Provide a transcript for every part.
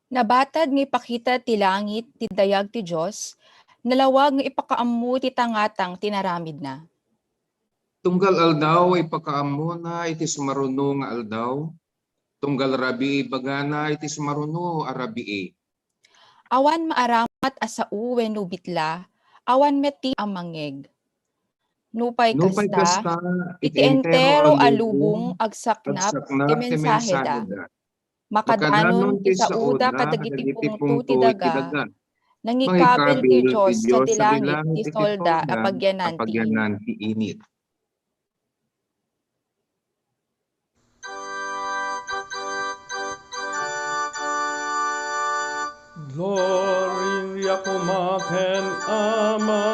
Nabatad nga ipakita ti langit ti dayag ti Diyos, nalawag nga ipakaammo ti tangatang tinaramid na. Tunggal aldaw ay pakaammo na iti sumaruno nga aldaw. Tunggal rabi bagana iti sumaruno arabi. Awan maaramat asau wenno bitla, awan meti amangeg. Nupay kasta, iti entero alubong agsaknap ti mensahe da. Makadanon ti sauda kadagiti pungto ti daga, nangikabil ti Diyos sa ti langit ti solda apagyanan ti init. Gloria cum ken Ama,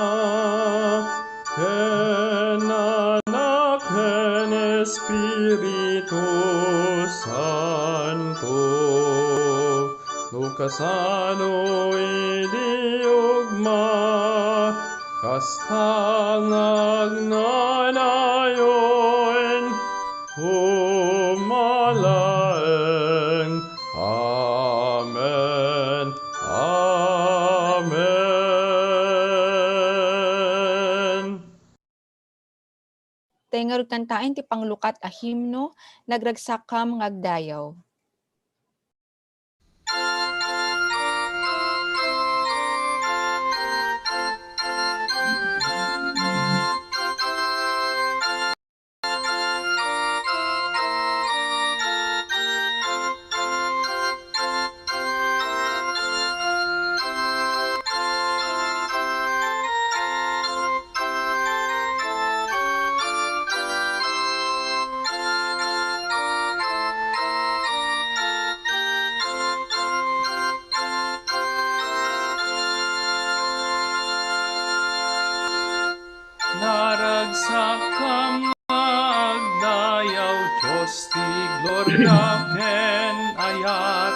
ken Anak, ken Espiritus Santo. Lukasano idiugma, kastang agnanayon, humalaeng. Amen. Amen. Tengarod kantain ti panglukat a himno, nagragsakam ngagdayaw. Naragsakam agdayaw, Diyos ti gloria ken ayat,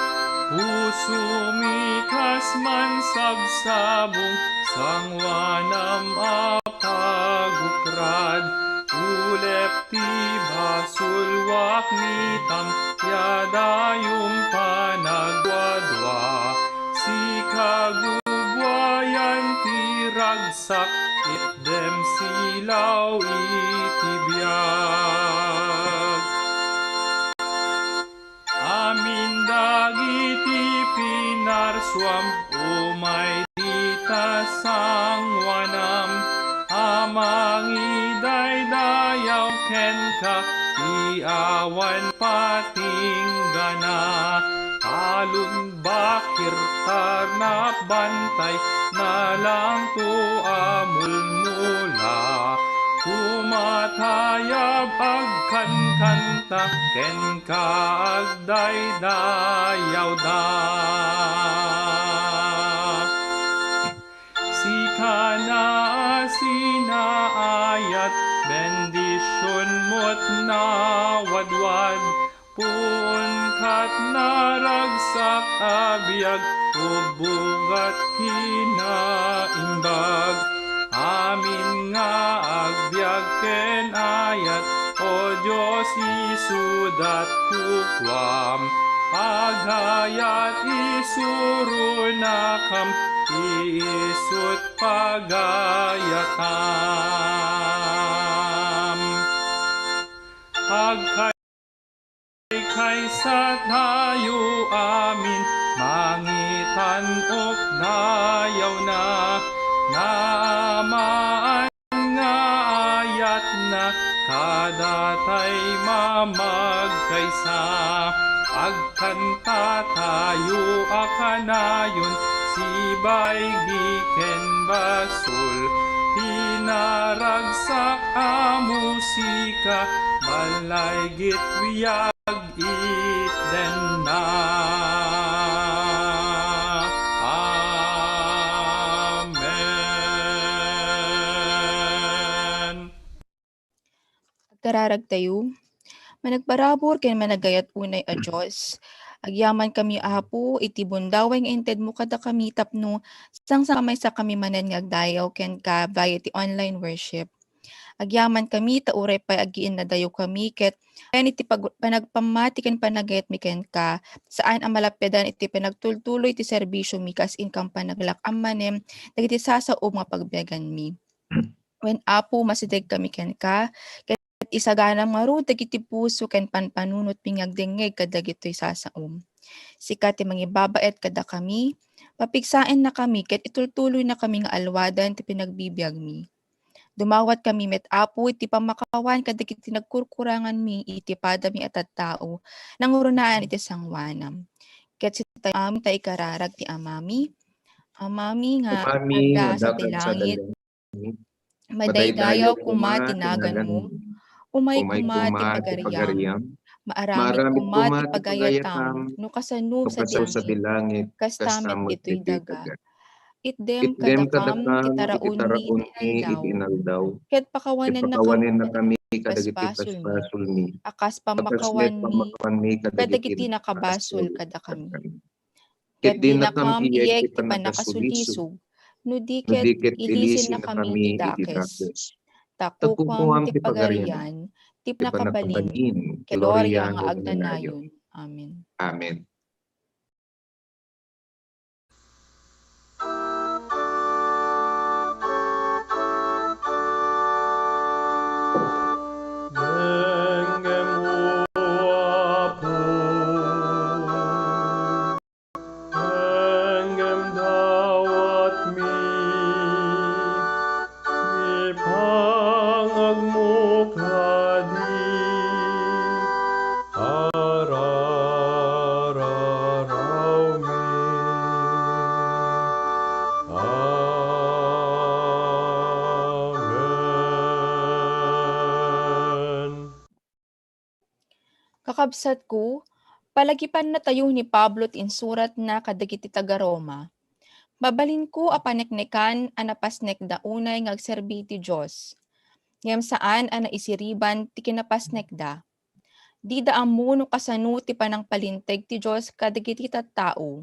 pusumikas man sagsabong, sangwanam apagukrad, ulep ti basulwak nitam, yadayum panagwadwa, si kagubwayan ti ragsak, itdem silaw itibiyag. Amin dagiti pinarswam, umay dita sangwanam, amangiday dayaw ken ka, iawan patinggana, alun bakir tarnap bantay, nalang to amulmula, kumatayab agkan ta ken kaagdaydayaw da. Sikana sinaayat bendisyon mo't nawadwad pun kat naragsak abiyag ubugat kinaimbag amin nga agbyag ken ayat o Diyos isudat kukwam paghayat isuro nakam isut pagayatam kaysa tayo amin mangitan ok dayaw na naamaan nga ayat na kadatay mamagkaysa agkanta tayo akanayon sibay giken basul tinaragsak a musika balay gitwiyag iten na. Amen. Kararag tayo. Managbarabor ken managayat unay a Dios. Agyaman kami apo iti bundaway nga inted mo kada kami tapno sang samay sa kami manen nga agdayaw ken ka via iti online worship. Agyaman kami tauray pay agiin na dayo kami ket ken iti panagpamati ken panagayat mi ken ka saan ang malapedan iti panagtultuloy iti serbisyo mi kas in kang panaglak ammanem dagiti sasaom nga pagbiagan mi. When apo masideg kami ken ka isagana maru dagiti puso ken panpanunot pingagdengeg kadagitoy sasaom. Sika ti mangibabaet kada kami, papigsaen na kami ket itultuloy na kami nga alwadan ti pinagbibiyag mi. Dumawat kami met apo iti pamakawan kadagiti nagkurkurangan mi iti padami at tattao nangurunaan iti sangwanam. Ket sita amin ta ikararag ti amami nga Umami ada nga sa dakag sa dilangit, dalangit, madaydayaw kuma tinagan tinagan mo, mo, umay umay kuma ti kuma ti pagariam, pagariam, maaramid maramid kuma ti kuma ti pagayatam, pagayatam, no kasanub sa tukasaw sa dilangit, dilangit, kastamit kastamot ditoy dito'y daga. daga. Itdem Itdem kadakam ti kadakam, iti taraon mi taraon iti mi, aldaw, iti inaldaw, ket pakawanan na kami ipakawanin na kami kadagiti paspasol mi, paspasol mi, akas akas met pamakawan mi, pamakawan mi kadagiti kadagiti nakabasol nakabasol kada kami. kadagiti. Ket Iti di na nakam kam iyag iyek ti ti panakasulisog, panakasulisog, no di no ket diket ilisin na ilisin na kami ti kami iti dakes. dakes. Takukwam Takukuam ti ti pagarian, pagarian, ti ti nakabalin, panakabalin, kelorya nga gloriano agnanayon. Amen. Amen. Kakabsat ko, palagipan na tayo ni Pablo insurat na kadagiti taga Roma. Babalin ko a paneknekan a napasnek da unay ngagserbi ti Diyos. Ngem saan a naisiriban ti kinapasnek da. Di da amuno kasano ti panang palinteg ti Diyos kadagiti tattao.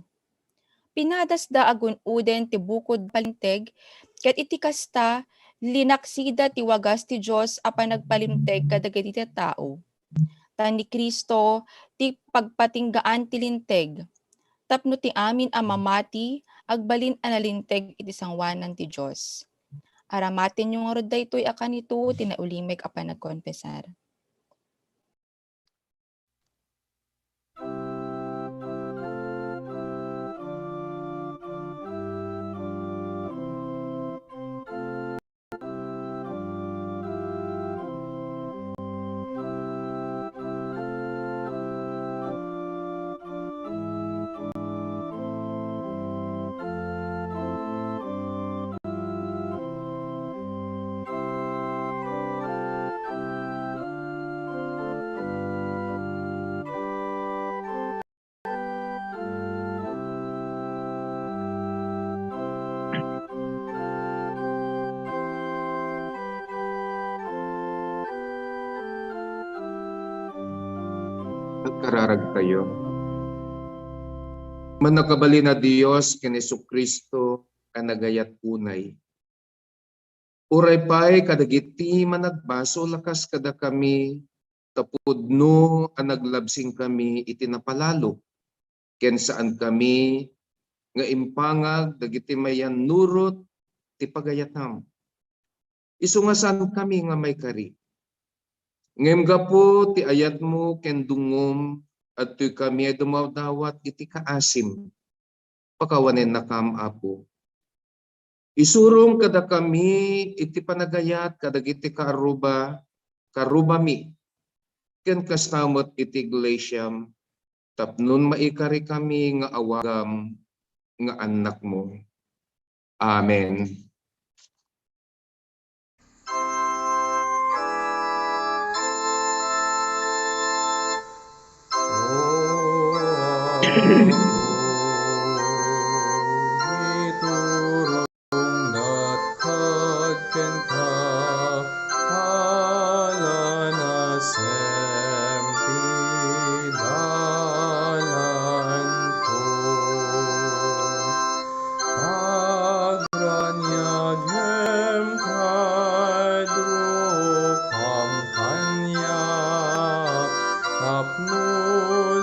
Pinadas da agun uden ti bukod palinteg, ket iti kasta linaksida ti wagas ti Diyos a panagpalinteg kadagiti tattao. Tan ni Kristo ti pagpatinggaan ti linteg. Tapno ti amin a mamati, agbalin analinteg iti sangwanan ti Diyos. Aramatin yung rod daytoy akan ito, tinaulimek a panagkonfesar. Sararag tayo. Manakabali na Diyos ken Jesucristo kanagayat unay. Uray pay kadagiti managbaso lakas kada kami tapudno ang naglabsing kami itinapalalo. Ken saan kami nga impangag dagiti mayan nurot ti pagayatam. Isungasan kami nga may kari. Ngem gapo ti ayat mo ken dungom at tuy kami ay dumawdawat iti kaasim. Pakawanen na kam apo. Isurong kada kami iti panagayat kadagiti karubami. Ken kastamot iti iglesiam tapnon maikari kami nga awagam nga anak mo. Amen. Iturong natkat ken ka, hala sempidalan ko. Agranyagem kadrupam kanya, tapno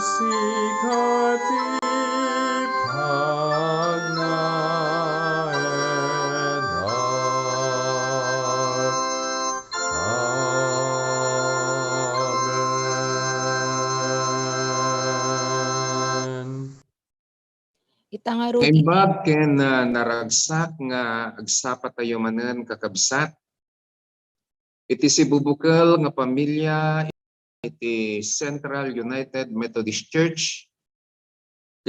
sikati Itangaro Kaimbag ken naragsak nga agsapa tayo manen kakabsat. Iti si bubukal nga pamilya iti Central United Methodist Church.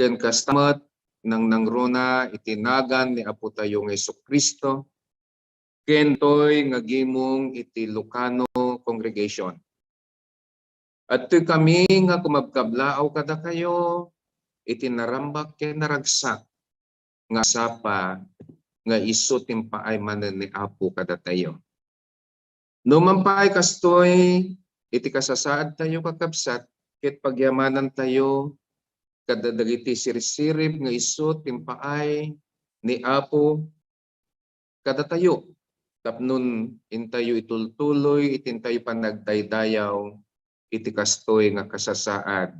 Ken kastamat nang nangruna iti nagan ni Apo tayo nga Jesucristo. Ken toy nga gimong iti Lucano Congregation. At to'y kami nga kumabkablaaw kada kayo iti narambak ken naragsak nga sapa nga iso timpaay manen ni Apo kada tayo. Numampay kastoy iti kasasaad tayo kakabsat ket pagyamanan tayo kada dagiti sirsirib nga iso timpaay ni Apo kada tayo. Tapnon intayo itultuloy itintayo panagdaydayaw iti kastoy nga kasasaad.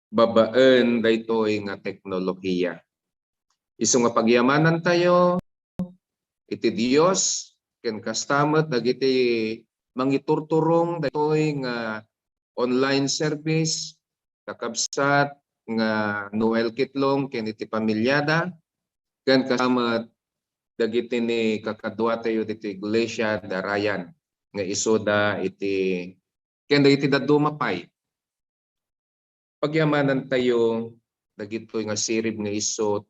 Babaen daytoy nga teknolohiya. Isu nga pagyamanan tayo iti Dios ken kastamet dagiti mangiturturong daytoy nga online service kakabsat nga Noel Kitlong ken iti pamilyada ken kastamet dagiti ni kakadwa tayo diti iglesia darayan nga isoda iti ken dagiti dadumapay. Pagyamanan tayo dagitoy nga sirib nga isot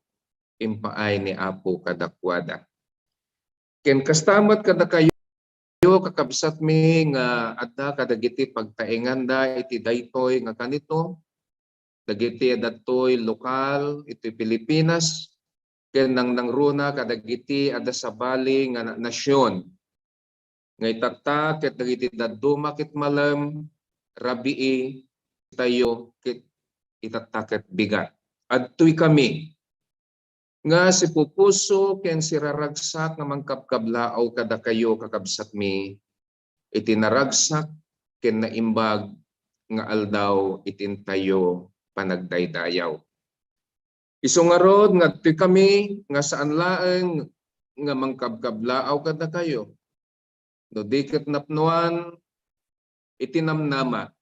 impaay ni Apo kadakwada. Ken kastamat kada kayo kakabsat mi nga adda kadagiti pagtaenganda iti daytoy nga kanito dagiti adatoy lokal iti Pilipinas ken nang nangruna kadagiti adda sa bali nga nasyon nga itatta ket dagiti dadduma ket malam rabii tayo ket itattaket bigat. Adtoy kami nga si pupuso ken si raragsak nga mangkapkablaaw kada kayo kakabsat mi iti naragsak ken naimbag nga aldaw itin tayo panagdaydayaw. Isungarod nga adtoy kami nga saan laeng nga mangkapkablaaw kada kayo. No diket napnuan itinamnama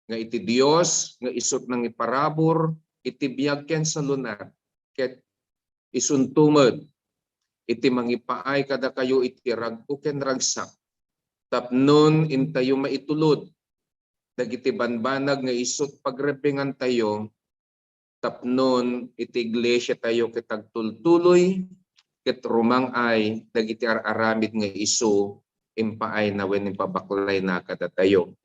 nga iti Dios nga isut nang iparabor iti biag ken sa lunar ket isuntumod iti mangipaay kada kayo iti ragpo ken ragsak tapnon intayo maitulod dagiti banbanag nga isut pagrepengan tayo tapnon iti iglesia tayo ket agtultuloy ket rumangay dagiti aramid nga isu impaay na wen ipabaklay na kada tayo.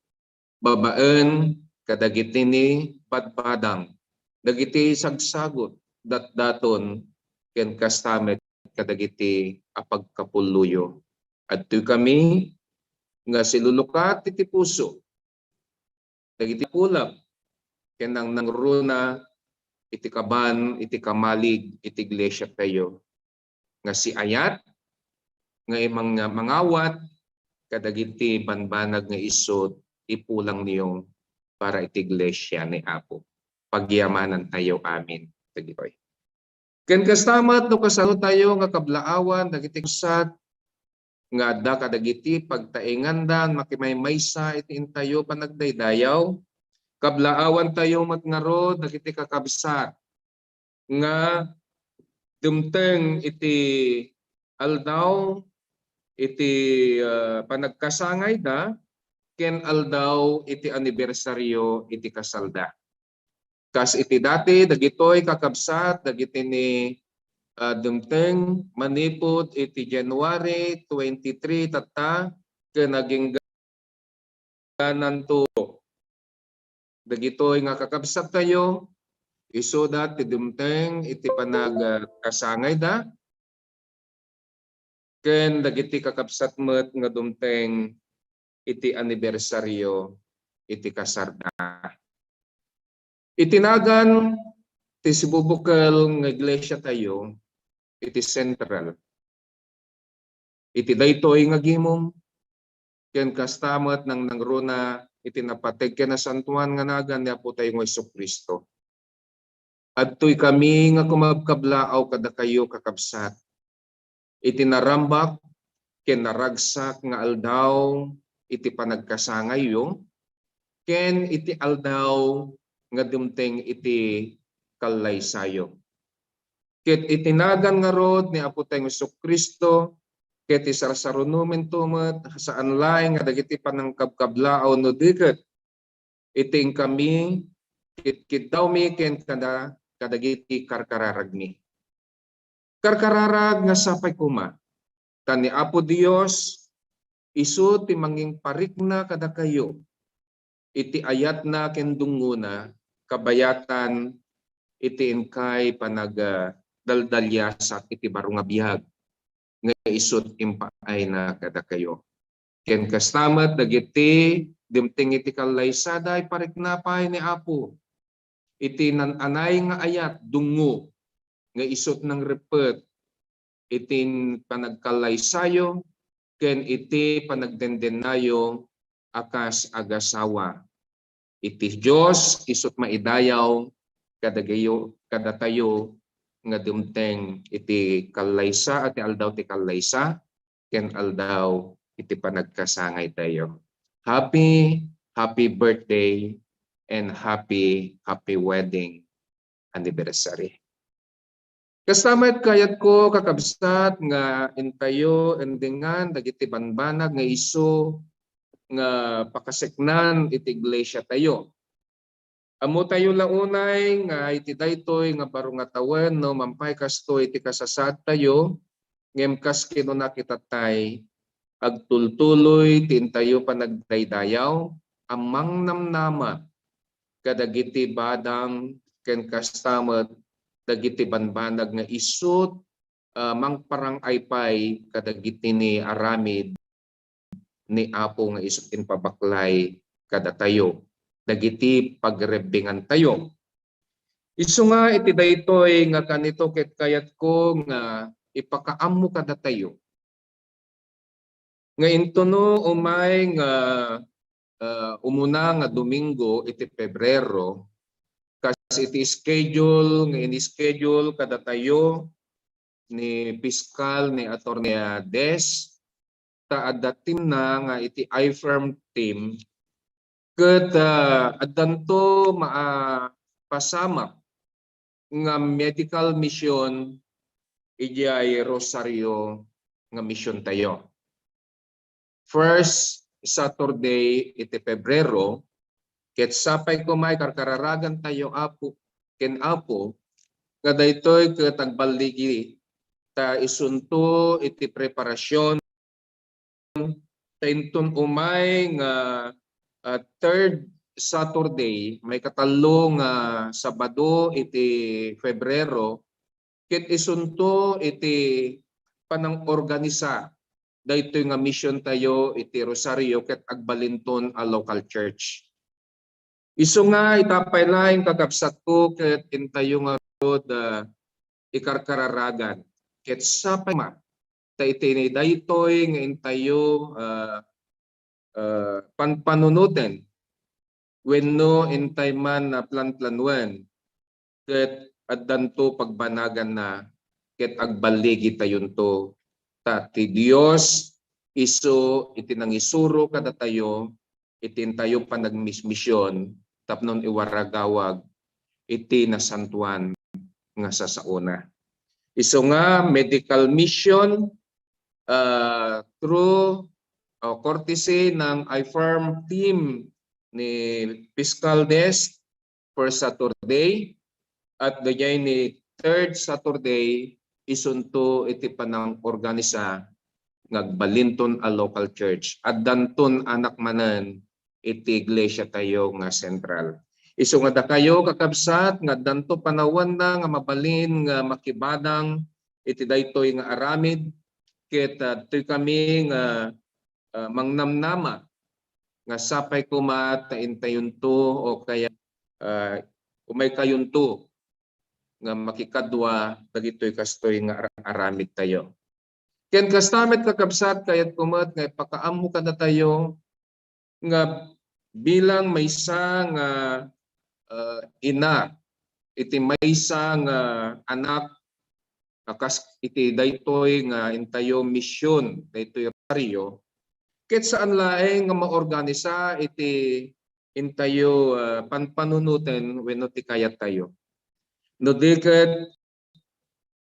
Babaen kadagiti ni padpadang dagiti sagsagot datdaton ken kastamet kadagiti apagkapuluyo. Adtoy kami nga silulukat iti puso dagiti kulap ken nang nangruna iti kaban, iti kamalig, iti iglesia tayo. Nga si ayat, nga imang mangawat, kadagiti banbanag nga isod, ipulang niyong para iti iglesia ni Apo. Pagyamanan tayo, amin. Tagitoy. Ken kastamat no kasano tayo nga kablaawan, dagiti kusat, nga adda kadagiti pagtaingandan, makimaymaysa iti intayo panagdaydayaw, kablaawan tayo matngaro, dagiti kakabsat, nga dumteng iti aldaw, iti panagkasangay da, ken aldaw iti anibersaryo iti kasalda. Kas iti dati, dagitoy kakabsat, dagiti ni dumteng manipod iti January 23 tata, ken naging ganan to. Dagitoy nga kakabsat tayo, isudat ti dumteng iti panagkasangay da, ken dagiti kakabsat met nga dumteng iti anibersaryo iti kasarda. Itinagan ti sibubukal nga iglesia tayo iti sentral. Iti daytoy nga gimom ken kastamet nang nangruna iti napateg ken nasantuan nga nagan ni Apo tayo nga Jesucristo. Adtoy kami nga kumabkablaaw kada kayo kakabsat. Iti narambak ken naragsak nga aldaw iti panagkasangayo ken iti aldaw nga dumteng iti kalaysayo. Ket itinagan nga rod ni Apo tayong Jesucristo ket isarsarunumen tumet saan laeng nga dagiti panangkabkablaaw no diket iting kami kit daw mi ken kadagiti karkararagmi. Karkararag nga sapay kuma tan ni Apo Dios isu ti manging parikna kada kayo iti ayat na ken dunguna kabayatan iti inkay panagdaldalyasak iti baro nga biyag nga isut impaay na kada kayo. Ken kastamet dagiti dimting iti kalaysaday pariknapay ni Apo. Iti nananay nga ayat dungo nga isut ng repet iti panagkalaysayo ken iti panagdendenayo akas agasawa. Iti Dios isut maidayaw kada tayo nga dumteng iti kalaysa at aldaw ti kalaysa ken aldaw iti panagkasangay tayo. Happy birthday and happy wedding anniversary. Kastamet kayat ko kakabsat nga intayo endengan dagiti banbanag nga isu nga pakaseknan iti iglesia tayo. Amo tayo launay nga iti daytoy nga baro nga tawen no mampay kasto iti kasasad tayo ngem kas kino nakita tay agtultuloy tintayo panagdaydayaw amang namnama kadagiti badang ken kastamet dagiti banbanag nga isut mangparang aypay kadagiti ni aramid ni Apo nga isut inpabaklay kada tayo dagiti pagrebingan tayo. Isu nga iti daytoy nga kanito ket kayat ko nga ipakaammo kada tayo. Nga intuno umay nga umuna nga Domingo iti Pebrero kas iti schedule nga ini-schedule kada tayo ni Piskal ni Attorney Des ta adatim na nga iti iFirm team ket adanto pasamak nga medical mission ijay Rosario nga mission tayo. First Saturday iti Pebrero ket sapay kumay karkararagan tayo Apo ken Apo nga daytoy ket agbaligi ta isunto iti preparasyon tainton umay nga third Saturday may katalo nga Sabado iti Febrero ket isunto iti panang-organisa daytoy nga mission tayo iti Rosario ket agbalinton a local church. Iso nga itapay laing kakabsat ko ket intayo nga rod ikarkararagan. Ket sapay ma ta itinay daytoy nga intayo panpanunuten wenno intay man na planplanuan ket addanto pagbanagan na ket agbaligi tayon to ta ti Dios iso itinangisuro kada tayo itintayo pa nagmismisyon tapnon iwaragawag iti nasantuan nga sasauna. Iso nga medical mission through courtesy ng iFirm team ni Fiscal Desk for Saturday at gayay ni third Saturday isunto iti panang organisa ngagbalinton a local church at danton anak manen iti iglesia tayo nga central. Isu nga da kayo kakabsat nga danto panawan na nga mabalin nga makibadang iti daytoy nga aramid ket tuy kami nga mangnamnama nga sapay kumat intayunto o kaya umay kayunto nga makikadwa dagitoy kastoy nga aramid tayo. Ken kastamet kakabsat kayat kumat nga ipakaammo kada tayo nga bilang maysa nga ina iti maysa nga anak akas iti daytoy nga intayo misyon daytoy baryo ket saan laeng nga maorganisa iti intayo panpanunuten wenno ti kayat tayo. No diket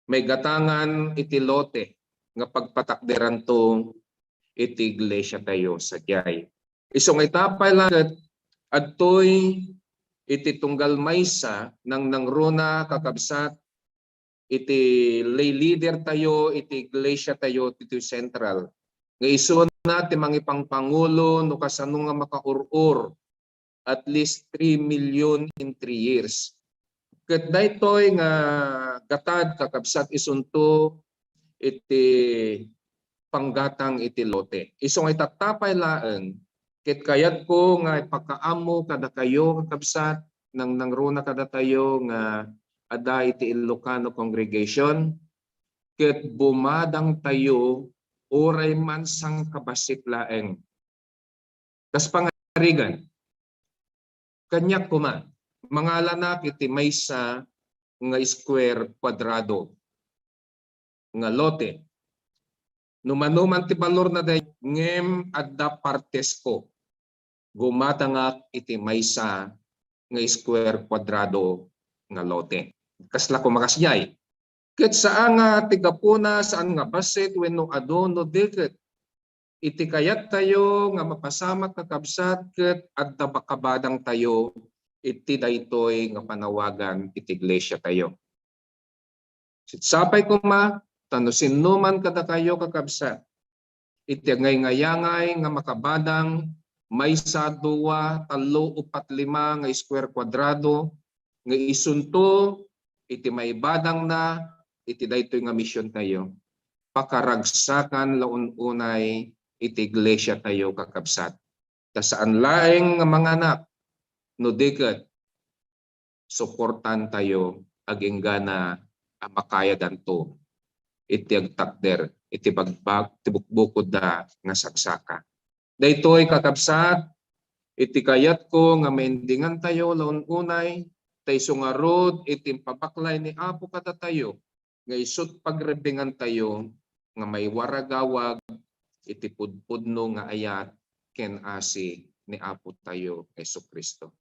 may gatangan iti lote nga pagpatakderan to iti iglesia tayo sa jay. Iso nga itapay lang adtoy iti tunggal maysa nang nangruna kakabsat iti lay leader tayo iti iglesia tayo iti central. Nga iso na ti mangipangpangulo no kasano nga makaurur at least 3 million in 3 years. Ket daytoy nga gatad kakabsat isunto iti panggatang iti lote. Iso nga itatapay laeng ket kayat ko nga ipakaammo kada kayo kakabsat nang nangruna kada tayo nga ada iti Ilocano congregation ket bumadang tayo oray man sang kabasik laeng. Kas pangarigan kanyak kuma mangalanak iti maysa nga square kwadrado nga lote. Numanuman ti balor na day ngem adda partes ko gumatangak iti maysa nga square kwadrado nga lote. Kasla ko makasyay. Ket saan nga tigapuna saan nga basit wenno adon no deket iti kayat tayo nga mapasamak kakabsat ket adda bakabadang tayo iti daytoy nga panawagan iti iglesia tayo. Sapay ko ma tano sinuman kada kayo kakabsat iti ngay-ngayangay nga makabadang maysa 2, 3, 4, 5 nga square kwadrado nga isunto iti maibadang na iti daytoy nga misyon tayo. Pakaragsakan laun unay iti iglesia tayo kakabsat. Ta saan laeng nga manganak no deket suportan tayo aginggana makayadan to iti agtakder iti bagbag tibukbukod da nga saksaka. Daytoy kakabsat iti kayat ko nga maindingan tayo laun unay tayso nga rod iti pabaklay ni Apo kada tayo nga isut pagrebingan tayo nga may waragawag iti pudpudno nga ayat ken asi ni Apo tayo Jesucristo.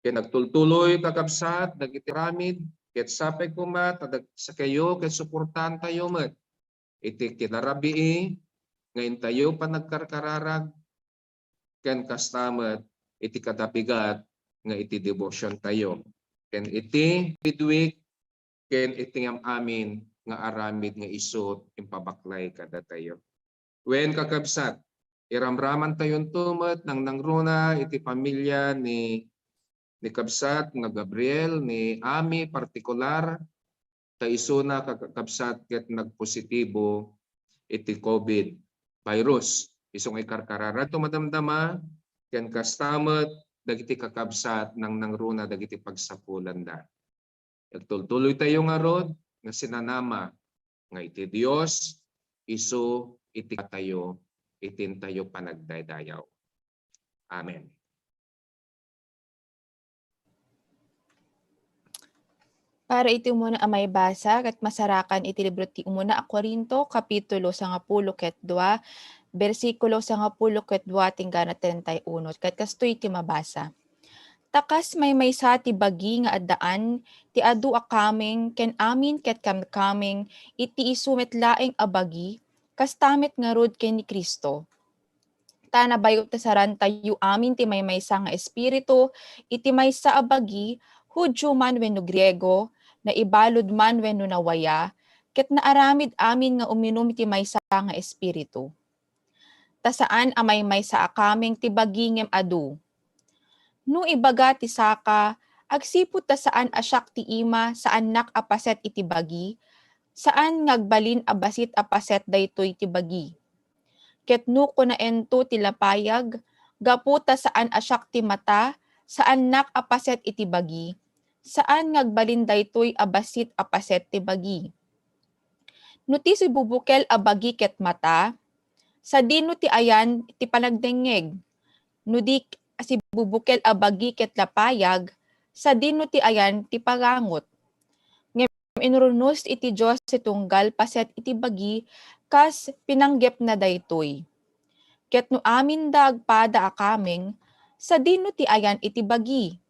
Ken nagtultuloy kakabsat dagiti ramid ket sapay kuma sa kayo ket suportahan tayo met iti kinarabii nga intayo pa nagkarkararag ken kastamet iti kadapigat nga iti devotion tayo ken iti midweek ken iti amin nga aramid nga isut impabaklay kada tayo. Wen kakabsat iramraman tayon tumet nang nangruna iti pamilya ni kabsat nga Gabriel ni Ami partikular ta isuna kakabsat ket nagpositibo iti COVID virus. Isong ikarkarara to madamdama ken kastamet dagiti kakabsat nang nangruna dagiti pagsapulan da. Tuloy tayo nga rod nga sinanama nga iti Dios isu iti tayo itin tayo panagdaydayaw. Amen. Para iti umuna amay basa kat masarakan iti libro ti umuna a Korinto kapitulo 10 ket 2 bersikulo 10 ket 2 tinggana 31 ket kastoy ti mabasa. Takas maysa ti bagi nga addaan ti adu a kameng ken amin ket kamkameng iti isumet laeng a bagi kastamet nga rod ken ni Kristo. Ta nabayot ta saran tayo amin ti maysa nga espiritu iti maysa a bagi Hudyo man wenno Griego, na ibalod man wenno nawaya, ket naaramid amin nga uminom ti maysa nga espiritu. Ta saan amay maysa a kameng ti bagi ngem adu. No ibaga ti saka, agsipud ta saan asyak ti ima saan nak apaset iti bagi, saan ngagbalin abasit apaset daytoy ti bagi. Ket no kunaento ti lapayag, gapu ta saan asyak ti mata, saan nak apaset iti bagi, saan ngagbalin daytoy abasit apaset ti bagi. No ti sibubukel a bagi ket mata, sadino ti ayan ti panagdengeg. No di sibubukel a bagi ket lapayag, sadino ti ayan ti pagangot. Ngem inrunos iti Dios ti tunggal paset iti bagi kas pinanggep na daytoy. Ket no amin dagpada a kameng, sadino ti ayan iti bagi.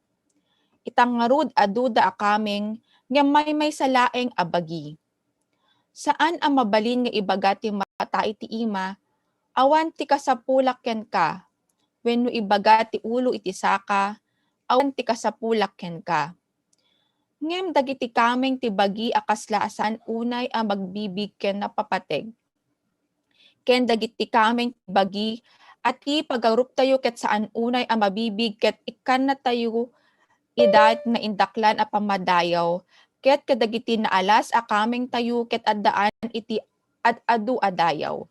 Itangarud aduda a kameng nga may salaeng a bagi. Saan ang mabalin nga ibaga ti mata iti ima, awan ti kasapulak ken ka, wenno ibaga ti ulo iti saka, awan ti kasapulak ken ka. Ngem dagiti kameng ti bagi akaslaasan unay ang magbibig ken napapateg. Ken dagiti kameng ti bagi at ipagarup tayo ket saan unay ang mabibig ket ikan na tayo idat na indaklan a pamadayaw, ket kadagiti naalas a kameng tayo ket addaan iti adu adayaw.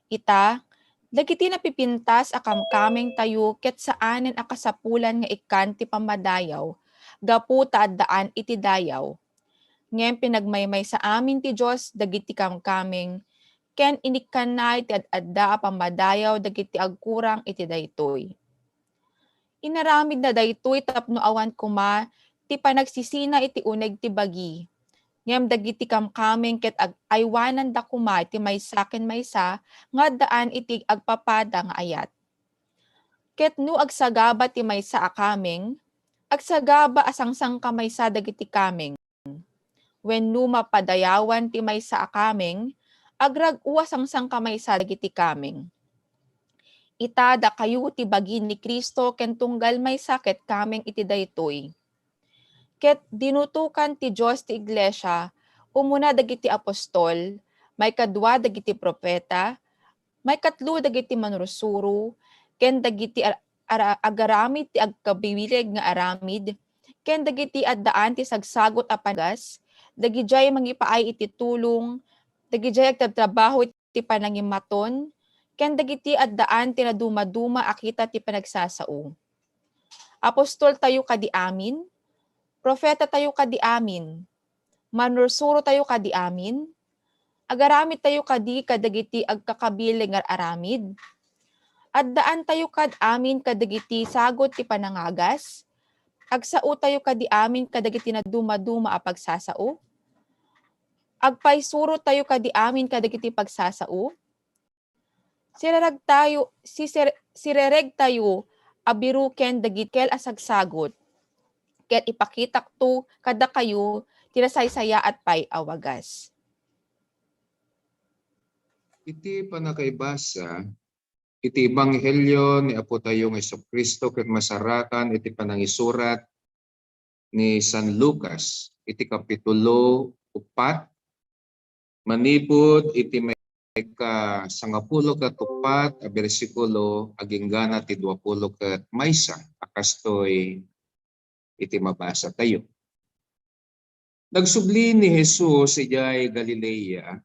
Ita, dagiti napipintas a kamkameng tayo ket saanen a kasapulan nga ikan ti pamadayaw, gapu ta addaan iti dayaw. Ngem pinagmaymay sa amin ti Dios dagiti kamkameng, ken inikanay ti adda a pamadayaw dagiti agkurang iti daytoy. Inaramid na daytoy tapno awan kuma ti panagsisina iti uneg ti bagi. Ngem dagiti kamkameng ket aywanan da kuma ti maysa ken maysa nga daan iti agpapada nga ayat. Ket no agsagaba ti maysa a kameng, agsagaba asangsang kamaysa dagiti kameng. Wenno mapadayawan ti maysa a kameng, agrag-uwa sangsang kamaysa dagiti kameng. Ita da kayo ti bagi ni Kristo ken tunggal maysa ket kameng iti daytoy. Ket dinutukan ti Dios ti iglesia, umuna dagiti apostol, may kadua dagiti propeta, may katlo dagiti manurusuro, ken dagiti agaramid ti agkabibileg nga aramid, ken dagiti addaan ti sagsagot a pagas, dagijay mangipaay iti tulong, dagijay agtrabaho iti panangimaton, ken dagiti addaan ti naduma-duma akita ti panagsasao. Apostol tayo kadi amin, propeta tayo kadi amin, manursuro tayo kadi amin, agaramid tayo kadi kadagiti agkakabiling nga aramid, addaan tayo kad amin kadagiti sagot ti panangagas, agsao tayo kadi amin kadagiti naduma-duma a pagsasao, agpaysuro tayo kadi amin kadagiti pagsasao, sirereg tayo abiru ken dagitel asagsagot, ket ipakitak to kada kayo tinasaysaya at pay awagas. Iti panakaibasa, iti Ebanghelyo ni Apo tayong Jesucristo ket masarakan iti panangisurat ni San Lucas, iti kapitulo 4, manipod iti ka 10 ket 4 a bersikulo agingana ti 20 ket maysa akastoy iti mabasa tayo. Nagsubli ni Jesus ijay Galilea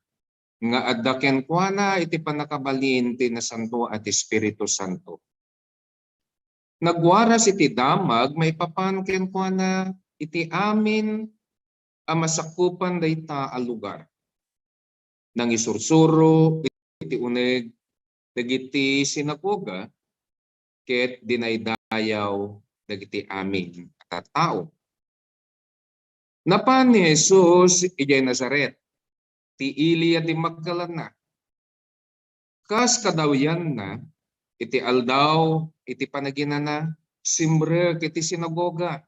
nga adda kenkuana iti panakabalin ti nasanto at Espiritu Santo. Nagwaras iti damag, may papanken ko na iti amin ang masakupan dayta a lugar. Nang isursuro, iti uneg, dagiti sinagoga, ket dinaydayaw dagiti amin at tao. Napan ni Jesus ijay Nazaret, ti ili at di Magdalena. Kas kadawyan na, iti aldaw, iti panaginana, simbre iti sinagoga.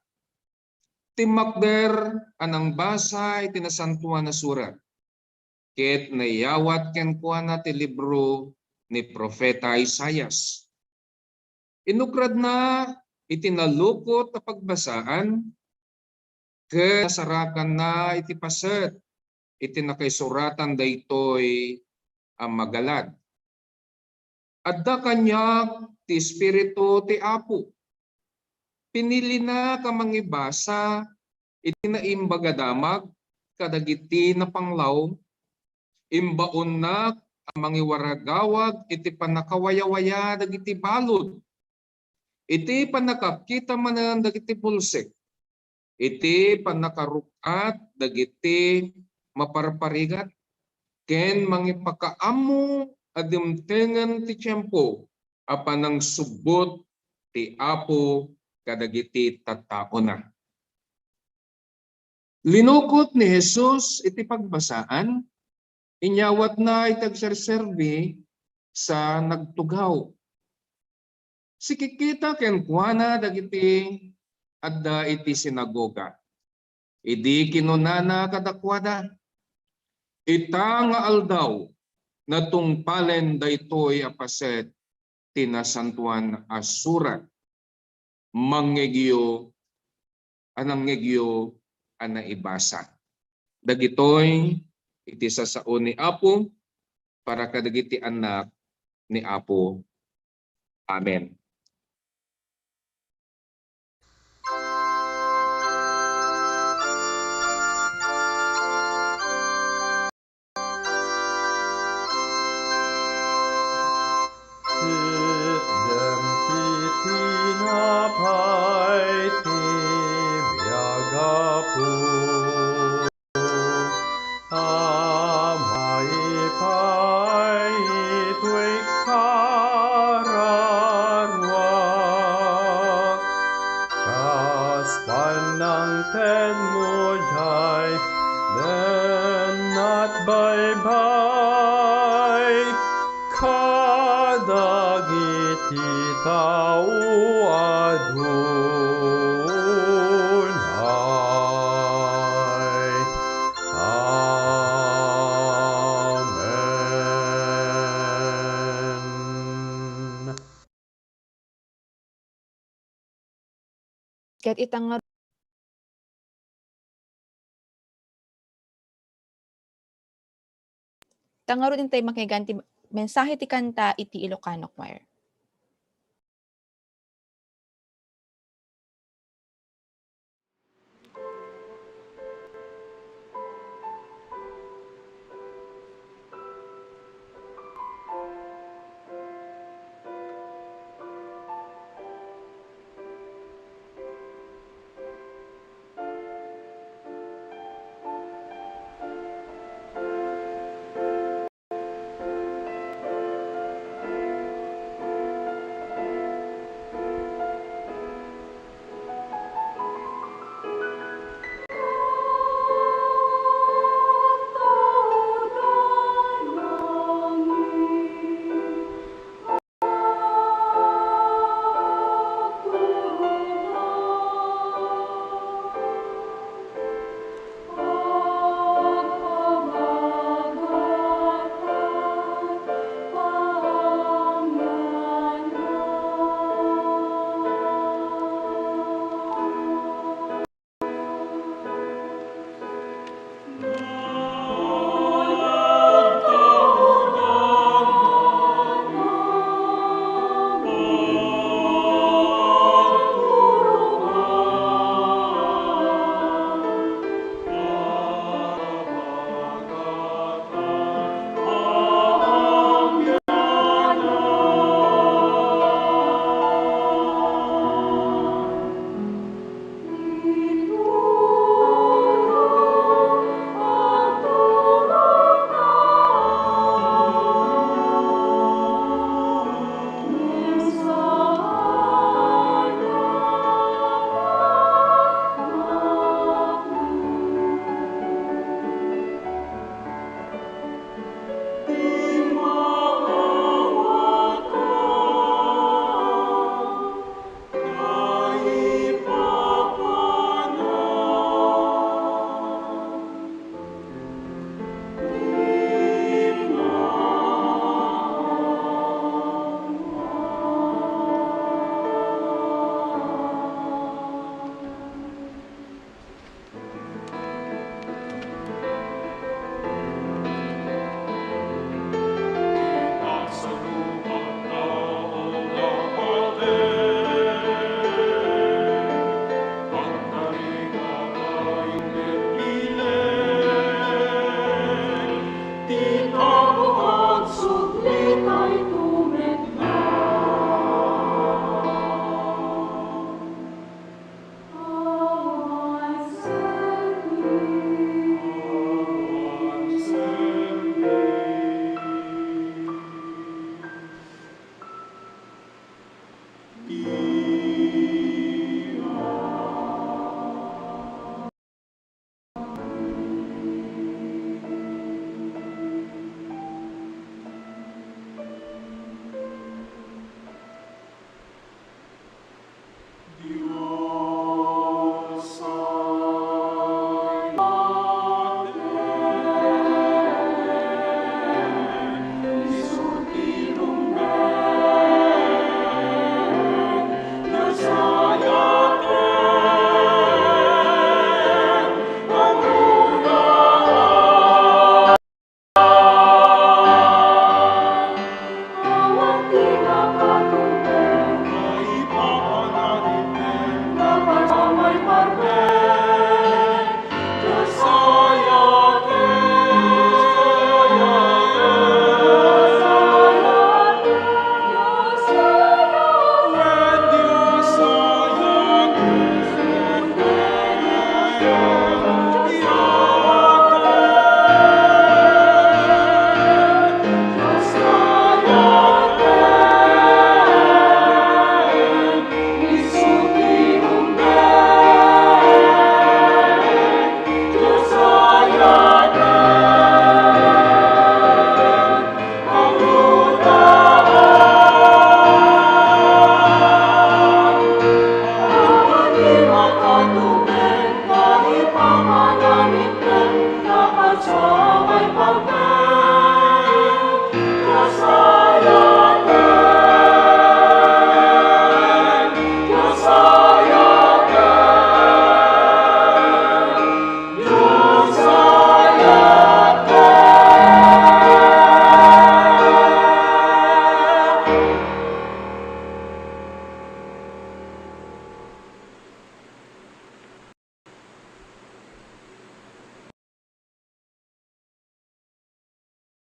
Timakder anang basa iti nasantuan na surat. Ket nayawat ken kuana ti libro ni Propeta Isaias. Inukrad na iti nalukot na pagbasaan, ket nasarakan na iti paset, iti nakaisuratan daytoy ang magalad. Adda kanyak ti Espiritu ti Apo. Pinili na ka mangibasa iti naimbagadamag kadagiti na panglaw, imbaon na ang mangiwaragawag iti panakawayawaya dagiti balod. Iti panakapkita manan dagiti pulsek. Iti panakarukat dagiti maparparigat. Ken mangipakaammo adimtengan ti tiyempo apan ang subbot ti Apo kadagiti tattao na. Linukot ni Jesus iti pagbasaan, inyawat na itagserserbi sa nagtugaw. Sikikita ken kuana dagiti adda iti sinagoga. Idi kinunana kadakwada, ita nga aldaw na tungpalen daytoy apaset tinasantuan asurat mangegyo anangegyo ana ibasa. Dagitoy iti sasao ni Apo para kadagiti anak ni Apo. Amen. Sit them titinapay ti biagapu. Amaipay ito'y kararwag. Kas panangted mo jay, denat baybay. Kadagiti tao adunay. Amen. Ket itang tangaro din tayo makiganti mensahe ti kanta iti Ilocano Choir.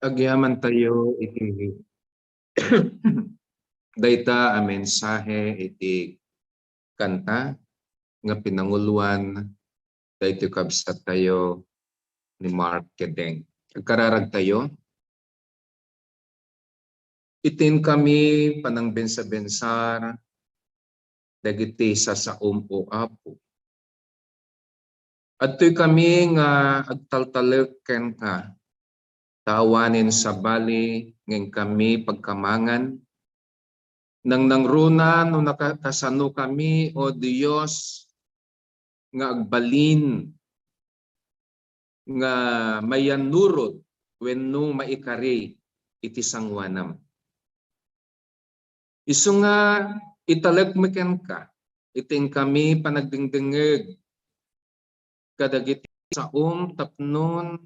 Agyaman tayo iti dayta a mensahe iti kanta nga pinanguluan daytoy kabsat tayo ni Mark Kedeng. Agkararag tayo. Itin kami panang bensa-bensar dagiti sa saom o apo. Adtoy kami nga agtaltalek ken ka tawanin sa bali ngem kami pagkamangan nang nangruna no nakasano kami o Dios nga agbalin nga mayanurod wenno maikari iti sangwanam. Isu nga italek meken ka iting kami panagdingdingeg kadagiti saom tapnon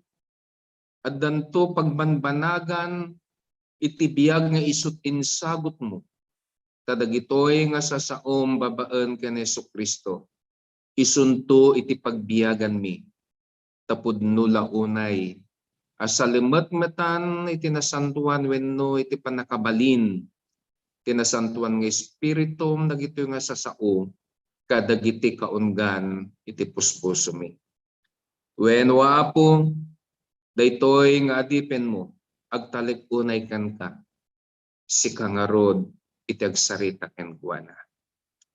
addanto pagbanbanagan iti biag nga isut insagot mo kadagitoy nga sa saom babaen ken Jesucristo isunto iti pagbiagan mi tapudno launay asalimet metan iti nasantuan wenno iti panakabalin tinasantuan nga espiritum dagitoy nga sa sao kadagiti kaunggan iti puspuso mi. Wenno apo daytoy nga adipen mo agtalek unay ken ka sika nga rod iti agsarita ken kuana.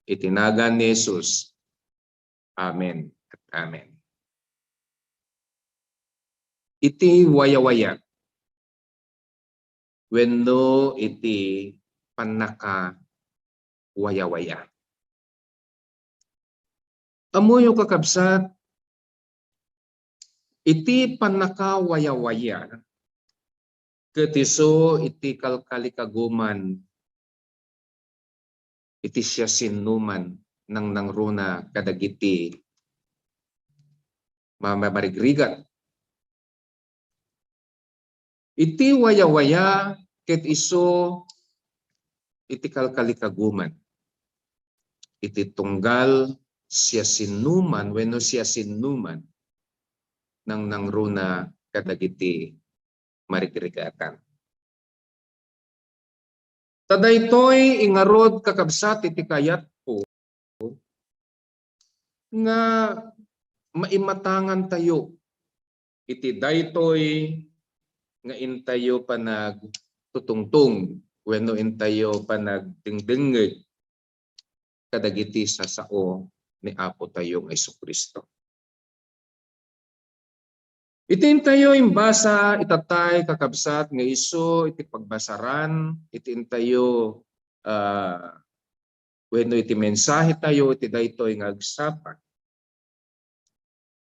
Itinagan ni Jesus. Amen at amen. Iti waya-waya wenno iti panaka waya-waya. Amoyo kakabsat iti panaka waya-waya ket isu iti kalkalikaguman iti siya sinuman nang nangruna kadagiti mamarigrigat. Iti waya-waya ket isu iti kalkalikaguman. Iti tunggal siya sinuman wenno siya sinuman nang nangruna kadagiti marigrigatan. Tadaytoy ingarod kakabsat iti kayat po nga maimatangan tayo iti daytoy nga intayo panag tutungtong wenno intayo panag dingdingeg kadagiti sa sao ni Apo tayong Jesucristo. Itin tayo imbasa itatay kakabsat nga isu iti pagbasaran itin tayo wenno iti mensahe tayo iti daytoy nga agsapat.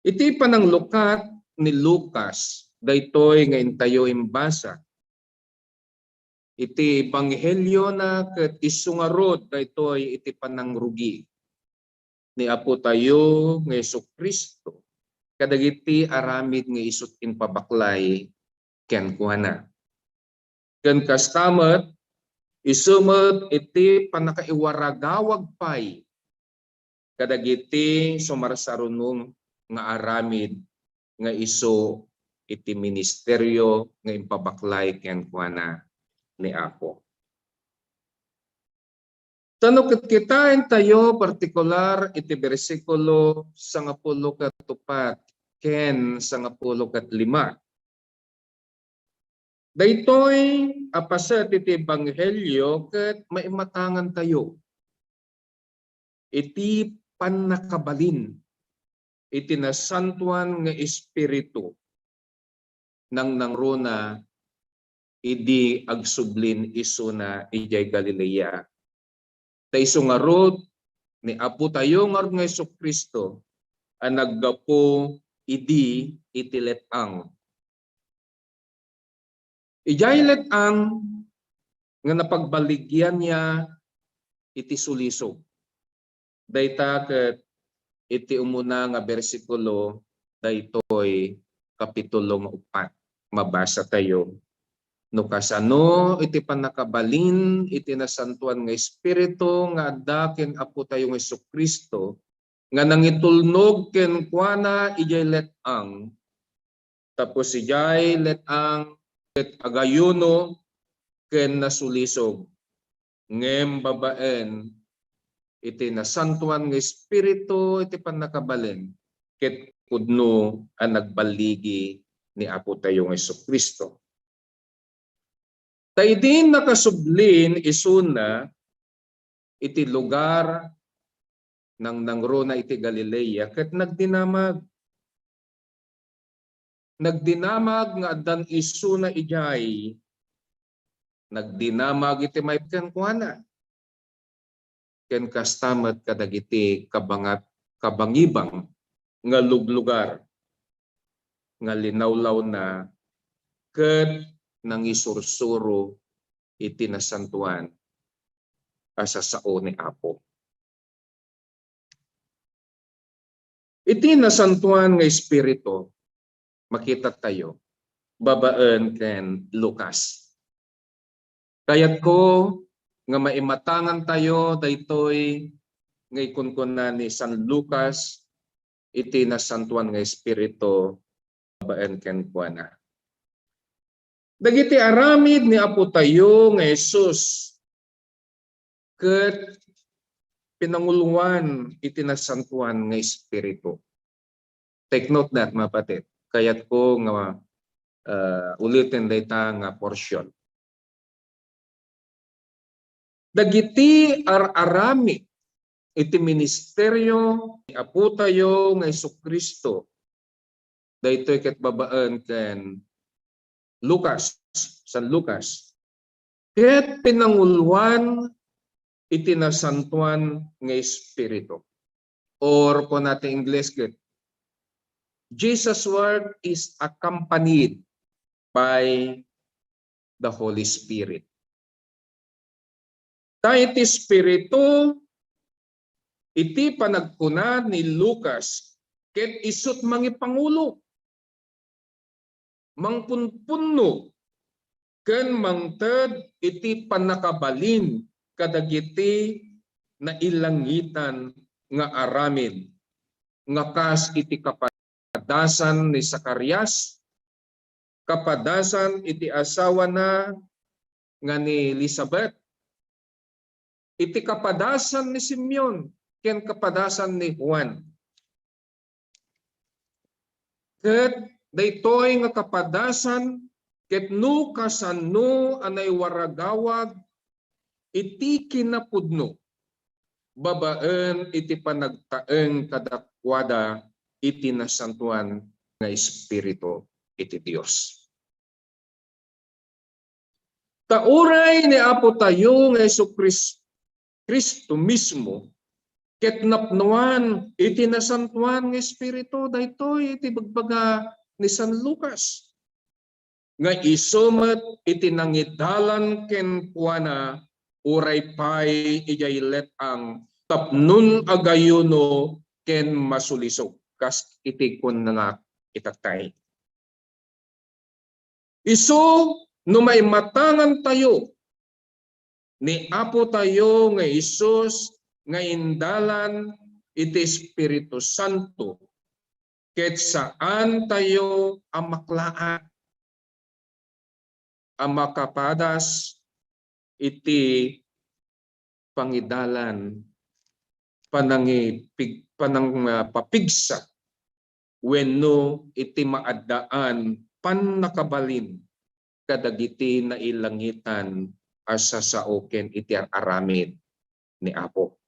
Iti pananglukat ni Lucas daytoy nga intayo imbasa. Iti ebanghelyo na ket isu nga rod daytoy iti panangrugi ni Apo tayo nga Jesucristo kadagiti aramid nga isut inpabaklay ken kuana. Ken kastamet isumet iti panakaiwaragawag pay kadagiti sumarsarunong nga aramid nga isu iti ministeryo nga impabaklay ken kuana ni Apo. Tanong kitain tayo partikular iti bersikulo 14 ken 15. Daytoy apaset iti ebanghelyo ket maimatangan tayo iti pannakabalin iti nasantuan nga espiritu nang nangruna idi agsublin isu na ijay Galilea. Taiso nga rod ni Apo tayo nga Jesucristo ang naggapo idi iti letang. Ijay letang nga napagbaligyan niya iti suliso. Dayta ket iti umuna nga bersikulo daytoy kapitulo 4. Mabasa tayo. No kasano iti panakabalin iti nasantuan nga espiritu nga adda ken Apo tayo nga Jesucristo nga nangitulnog ken kuana ijay letang tapos ijay letang agayuno ken nasulisog ngem babaen iti nasantuan nga espiritu iti pannakabalin ket pudno ang nagbaligi ni Apo tayo nga Jesucristo. Tay din nakasublin isuna iti lugar ng nangrona iti Galilea ket nagdinamag nga addan isuna ijay nagdinamag iti maipken kuana ken kastamet kadagiti kabangibang nga luglugar nga linawlaw na ket nangisursuro iti nasantuan asa sao ni Apo. Iti nasantuan nga espiritu makita tayo babaen ken Lucas. Kayat ko nga maimatangan tayo daytoy nga ikunkunan ni San Lucas iti nasantuan nga espiritu babaen ken kuana. Dagiti aramid ni Apo tayo nga Jesus ket pinanguluan iti nasantuan nga espiritu. Take note that mapatid. Kayat ko nga ulitin dayta nga portion. Dagiti arami iti ministeryo ni Apo tayo nga Jesucristo daytoy ket babaen ken Lucas, San Lucas. Ket pinanguluan iti nasantuan nga espiritu. Or kung natin English ket Jesus' work is accompanied by the Holy Spirit. Iti espiritu iti panagkuna ni Lucas ket isut mangipangulo mangpunpunno ken mangted iti panakabalin kadagiti na ilangitan nga aramid nga kas iti kapadasan ni Zacarias, kapadasan iti asawa na nga ni Elizabeth, iti kapadasan ni Simeon ken kapadasan ni Juan. Ket daytoy nga kapadasan ket no kasano anay waragawag iti kinapudno babaen iti panagtaeng kadakwada iti nasantuan nga espiritu iti Dios. Kauray ni Apo tayo nga Jesucristo mismo ket napnuan iti nasantuan nga espiritu daytoy iti bagbaga ni San Lucas nga isumet iti nangidalan ken kuana uray pay ijay letang tapnun agayuno ken masulisog kas iti kun nga itatay. Isu no maimatangan tayo ni Apo tayo nga Isus nga indalan iti Espiritu Santo ket saan tayo amaklaan amakapadas iti pangidalan papigsa wenno iti maaddaan pannakabalin kadagiti na ilangitan asa sao ken iti aramid ni Apo.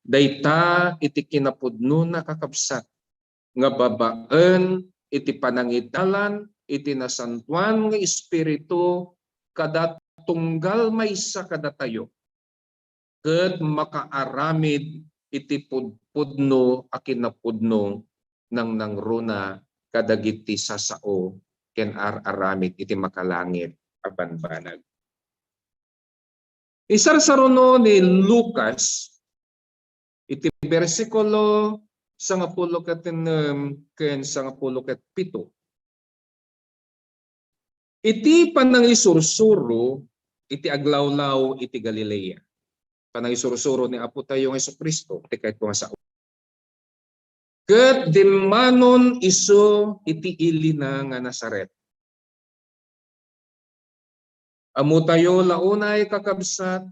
Dayta iti kinapudno na kakabsat nga babaen iti panangidalan iti nasantuan nga espiritu kada tunggal maysa kada tayo ket makaaramid iti pudno a kinapudno ng nangruna kadagiti sasao ken aramid iti makalangit a banbanag. Isarsaruno ni Lucas iti bersikulo 10 ken 10 ket 7. Iti panangisursuro iti aglawlaw iti Galilea. Panangisursuro ni Apo tayo nga Jesucristo iti kahit kung sao. Ket dimanon isu iti ilina nga Nazaret. Amo tayo launay kakabsat,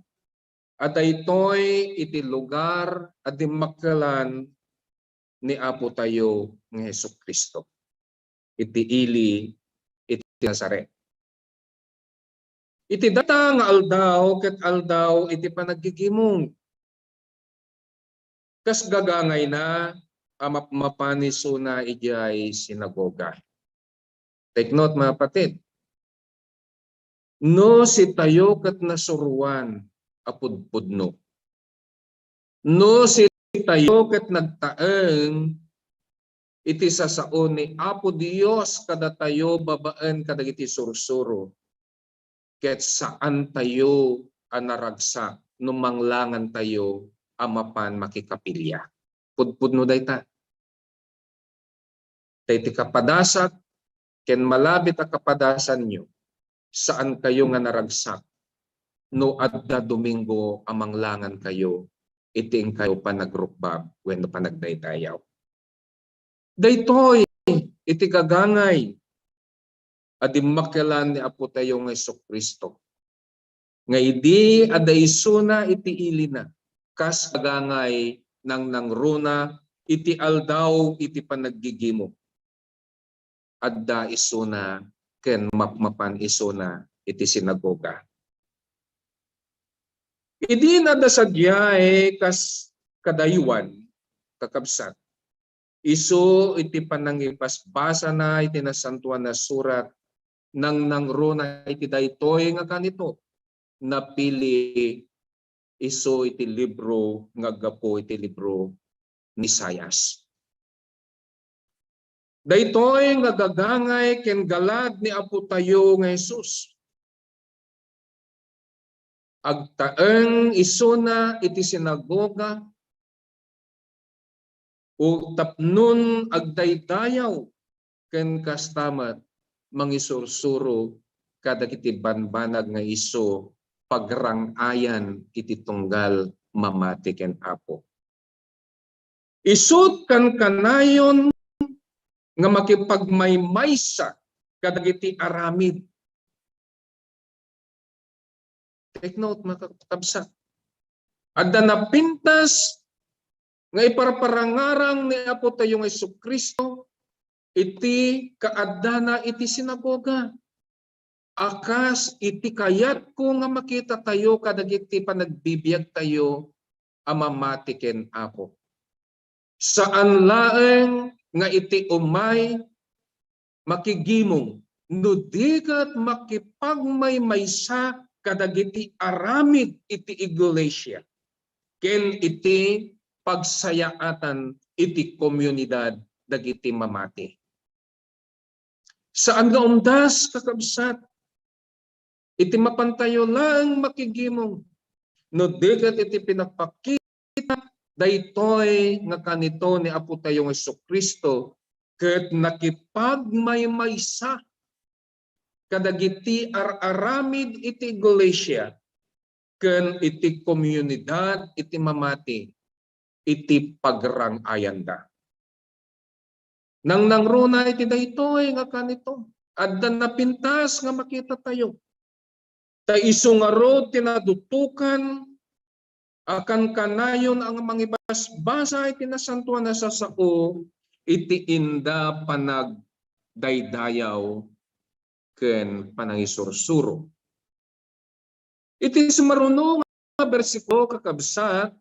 at ito'y iti lugar at di makalan ni Apo tayo ng Hesus Kristo. Iti ili, iti Nazaret. Iti data nga aldaw, ket aldaw iti panagigimong. Kas gagangay na, mapaniso na ijay sinagoga. Take note mga kapatid. No si tayo ket nasuruan apudpudno. No si tayo ket nagtaeng iti sasaon ni Apo Dios kada tayo babaan kadagiti sursuro. Ket saan tayo anaragsak numanglangan tayo amapan makikapilya. Pudpudno dayta. Tayti kapadasat ken malabit a kapadasan nyo. Saan kayo nga naragsak no adda Domingo amanglangan kayo iting kayo pa nagrukbab wenno pa nagdaydayaw. Daytoy iti gagangay adi makelan ni Apo tayo nga Jesucristo. Nga idi adaysuna iti ilina kas gagangay nang nangruna iti aldaw iti panaggigimo. Adda isuna ken mapmapan isuna iti sinagoga. Idi na dasadyae kas kadaywan kakabsat. Isu iti panangipasbasa na iti nasantuan na surat nang nangruna iti daytoy nga kanito. Napili isu iti libro nga gapo iti libro ni Isaias. Daytoy nga gagangay ken galad ni Apo tayo nga Jesus. Agtaeng isuna iti sinagoga o tapnon agdaydayaw ken kastamat mangisursuro kadagiti banbanag nga iso pagrangayan iti tunggal mamati ken Apo. Isut kan kanayon nga makipagmaymaysa kadagiti aramid. Take note mga kakabsat. Adda napintas nga iparaparangarang ni Apo tayo nga Jesucristo iti kaadana iti sinagoga. Akas iti kayat ko nga makita tayo kadagiti panagbibiyag tayo amamati ken Apo. Saan laeng nga iti umay makigimong no dikat makipagmaymaysa kadagiti aramid iti iglesia ken iti pagsayaatan iti komunidad dagiti mamati. Saan nga umdas kakabsat iti mapantayo lang makigimong no dikat iti pinagpakita daytoy nga kanito ni Apo tayo nga Jesucristo ket nakipagmaymaysa kadagiti aramid iti iglesia ken iti komunidad iti mamati iti pagrangayan da. Nang nangruna iti daytoy nga kanito adda napintas nga makita tayo. Ta isu nga rod tinadutukan akan kanayon ang mangibasbasa iti nasantuan na sasao iti inda panagdaydayaw ken panangisursuro. Iti sumaruno nga bersikulo kakabsat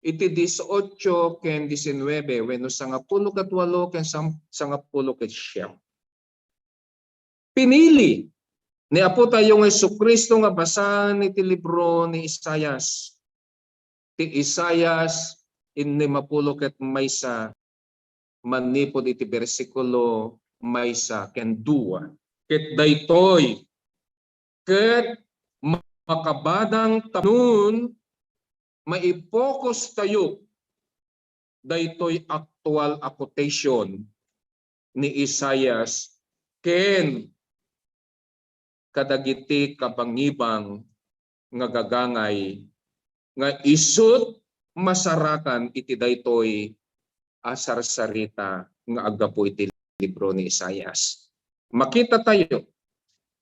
iti 18 ken 19 wenno 98 ken 99. Pinili ni Apo tayo nga Jesucristo nga basahan iti libro ni Isaias. Ti Isaias inni mapuluket maysa manipod iti bersikulo maysa ken 2. Ket daytoy ket makabadang tapnon maipokus tayo daytoy actual a quotation ni Isaias ken kadagiti kabangibang nga gagangay nga isut masarakan iti daytoy asarsarita nga agapo iti libro ni Isaias. Makita tayo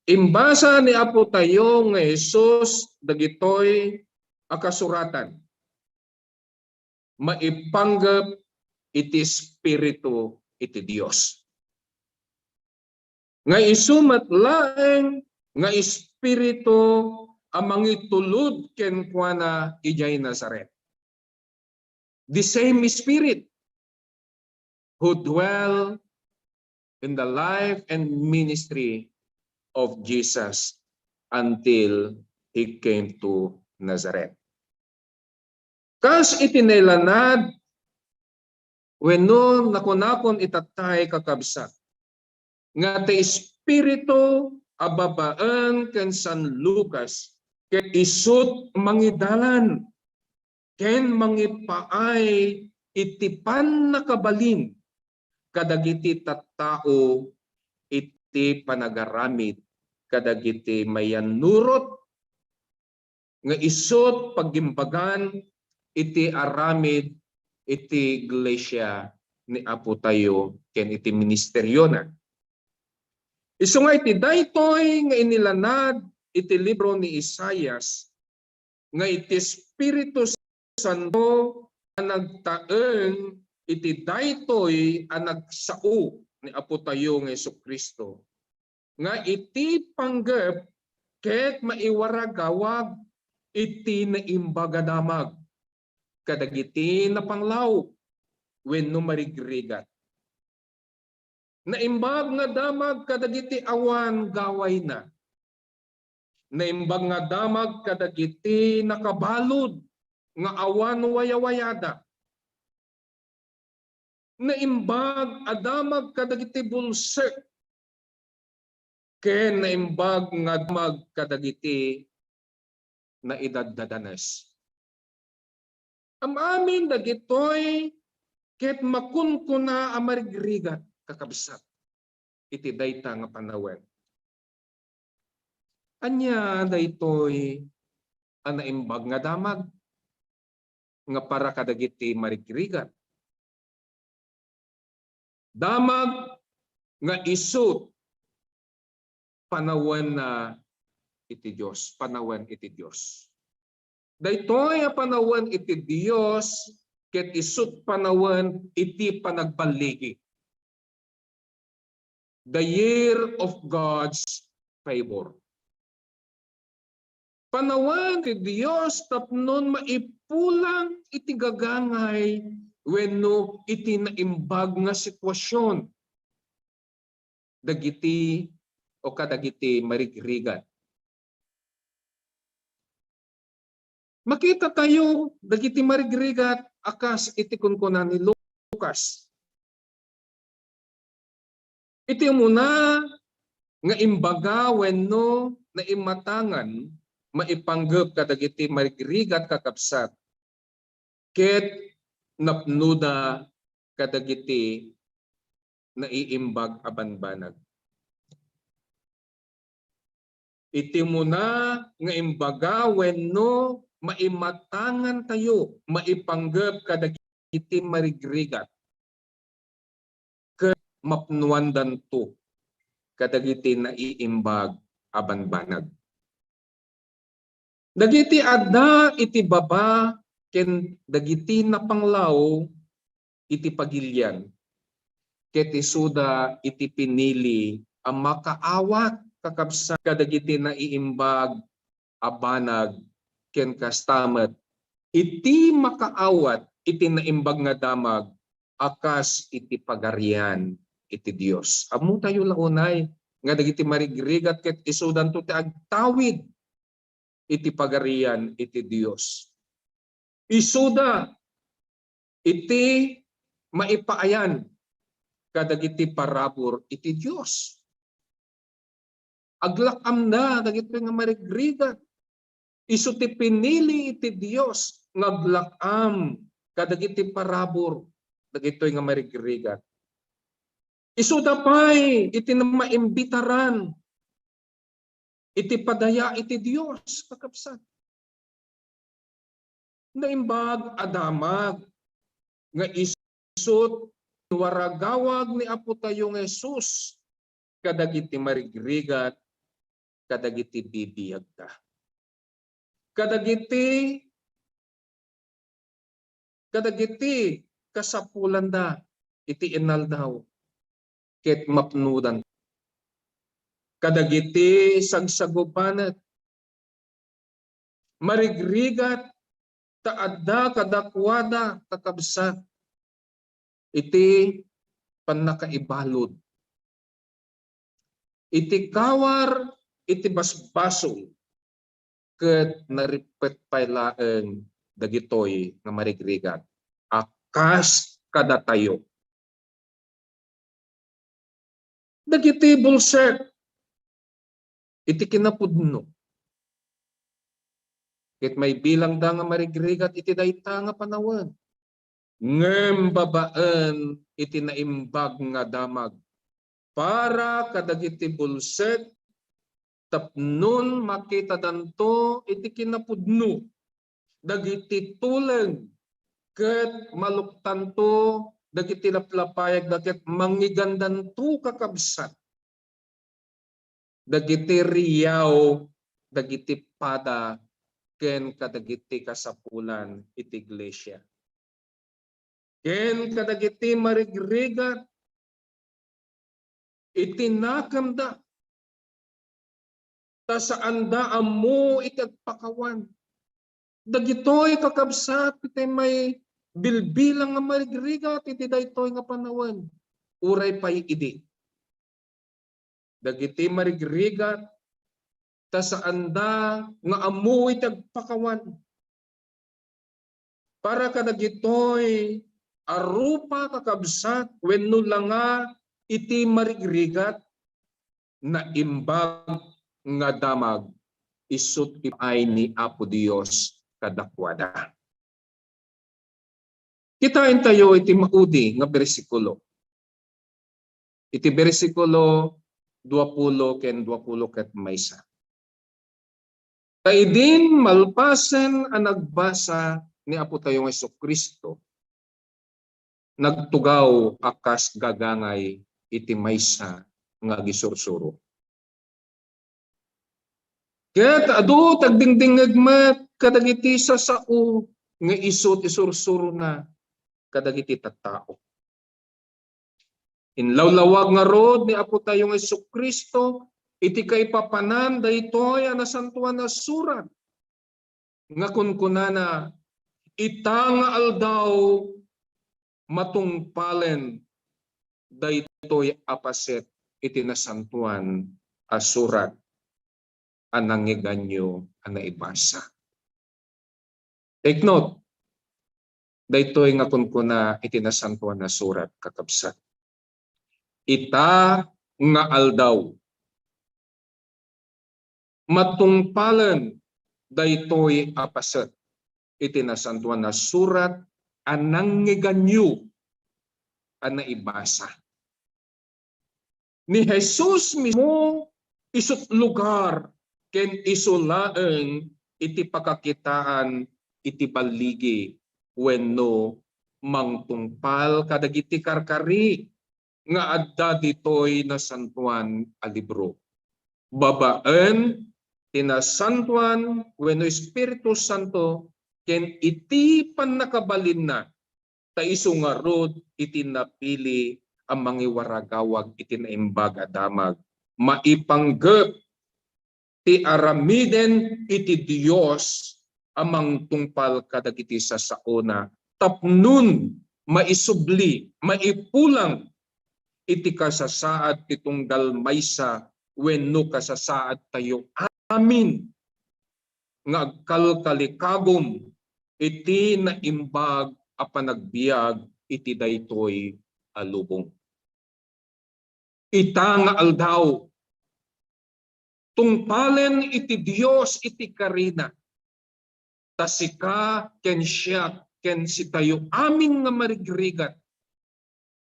Imbasa ni Apo tayo nga Jesus dagitoy akasuratan. Maipanggap iti Espiritu iti Dios. Nga isumat laeng nga Espiritu amang itulod ken kuana ijay Nazaret. The same Spirit who dwell in the life and ministry of Jesus until He came to Nazareth. Kas itinailanad wenno nakunakon itatay kakabsat nga ti Espiritu ababaan ken San Lucas ket isut mangidalan ken mangipaay itipan nakabalin kadagiti tattao iti panagaramid kadagiti mayanurot nga isut pagimbagan iti aramid iti iglesia ni Apo tayo ken iti ministeryo na. Isu nga iti daytoy nga inilanad iti libro ni Isaias nga iti Espiritu Santo ang nagtaeng iti daytoy ang nagsao ni Apo tayo nga Jesucristo nga iti panggep ket maiwaragawag iti naimbagadamag kadagiti napanglaw wenno marigrigat. Naimbag nga damag kadagiti awan gaway na. Naimbag nga damag kadagiti nakabalod nga awan wayawayada. Naimbag adamag kadagiti bulsek ken naimbag nga damag kadagiti na idaddadanes. Am amin dagitoy ket makunkuna a marigrigat kakabsat iti dayta nga panawen. Anya daytoy ang naimbag nga damag nga para kadagiti marigrigat. Damag nga isut panawen na iti Dios, panawen iti Dios. Daytoy a panawen iti Dios ket isut panawen iti panagbaligi. The year of God's favor. Panawen ti Dios tapnon maipulang iti gagangay wenno iti naimbag nga sitwasyon. Dagiti o kadagiti marigrigat. Makita tayo dagiti marigrigat akas iti kunkunan ni Lucas. Iti muna nga imbaga wenno naimatangan maipanggep kadagiti marigrigat kakabsat ket napnuda kadagiti naiimbag a banbanag. Iti muna nga imbaga wenno maimatangan tayo, maipanggep kadagiti marigrigat ket mapnuandan to kadagiti naiimbag a banbanag. Dagiti adda iti baba ken dagiti napanglaw iti pagilyan ket isuda iti pinili ang makaawat kakabsat kadagiti naiimbag a banag ken kastamet iti makaawat iti naimbag nga damag akas iti pagarian iti Dios. Ammo tayo launay nga dagiti marigrigat ket isudan to ti agtawid iti pagarian iti Dios. Isuda iti maipaayan kadagiti parabor iti Dios. Aglakam na dagiti nga marigrigat. Isu ti pinili iti Dios ngaglakam kadagiti parabor dagitoy nga marigrigat. Isu dapay iti maimbitaran iti padaya iti Dios kakabsat. Naimbag adamag nga isut waragawag ni Apo tayo nga Jesus kadagiti marigrigat kadagiti bibiyag ta. Kadagiti kasapulan da iti inaldaw ket mapnudan. Kadagiti sagsagupanet marigrigat taadda kadakwada kakabsat iti pannakaibalod. Iti kawar iti basbasol ket naripet paylaeng dagitoy nga marigrigat akas kadatayo. Dagiti bulsek iti kinapudno. Ket may bilang da nga marigrigat iti dayta nga panawen. Ngem babaen iti naimbag nga damag para kadagiti bulsek tapnon makita danto iti kinapudno. Dagiti tuleng ket maluktanto dagiti laplapayag daket mangigandanto kakabsat. Dagiti riyaw dagiti pada ken kadagiti kasapulan iti iglesia. Ken kadagiti marigrigat iti nakamda ta saan da ammo iti agpakawan. Dagitoy kakabsat iti may bilbilang nga marigrigat iti daytoy nga panawen. Uray pay idi. Dagiti marigrigat ta saan da nga ammo iti agpakawan. Para kadagitoy arupa kakabsat wenno langa iti marigrigat na imbag nga damag isut ipay ni Apo Dios kadakwada. Kitain tayo iti maudi nga bersikulo. Iti bersikulo 20 ken 20 ket maysa. Kaidin malpasen ang nagbasa ni Apo tayo nga Jesucristo nagtugaw akas gagangay iti maysa nga gisursuro. Ket adu tagdingdingeg met kadagiti sao nga isut isursuro na kadagiti tattao. Inlawlawag nga rod ni Apo tayo nga Jesucristo iti kaipapanan daytoy a nasantuan na surat nga kunkunana ita nga aldaw matungpalen daytoy apaset iti nasantuan a surat anangiganyo anaibasa. Take note, daytoy nga kunkuna iti nasantuan na surat kakabsat. Ita nga aldaw matungpalen daytoy apaset iti nasantuan na surat anangiganyo anaibasa. Ni Jesus mismo isut lugar ken isulaeng iti pakakitaan iti baligi wenno mangtungpal kadagiti karkari nga adda ditoy nasantuan a libro. Babaen tinasantuan wenno Espiritu Santo ken iti pannakabalin na ta isu nga rod iti napili ang mangiwaragawag iti naimbag a damag maipanggep ti aramiden iti Dios amang tungpal kadagiti sasaona tapnon maisubli maipulang iti kasasaad ti tunggal maysa wenno kasasaad tayo amin nga agkalkalikagom iti naimbag a panagbiag iti daytoy a lubong. Ita nga aldaw tungpalen iti Dios iti karina ta sika ken siya ken si tayo amin nga marigrigat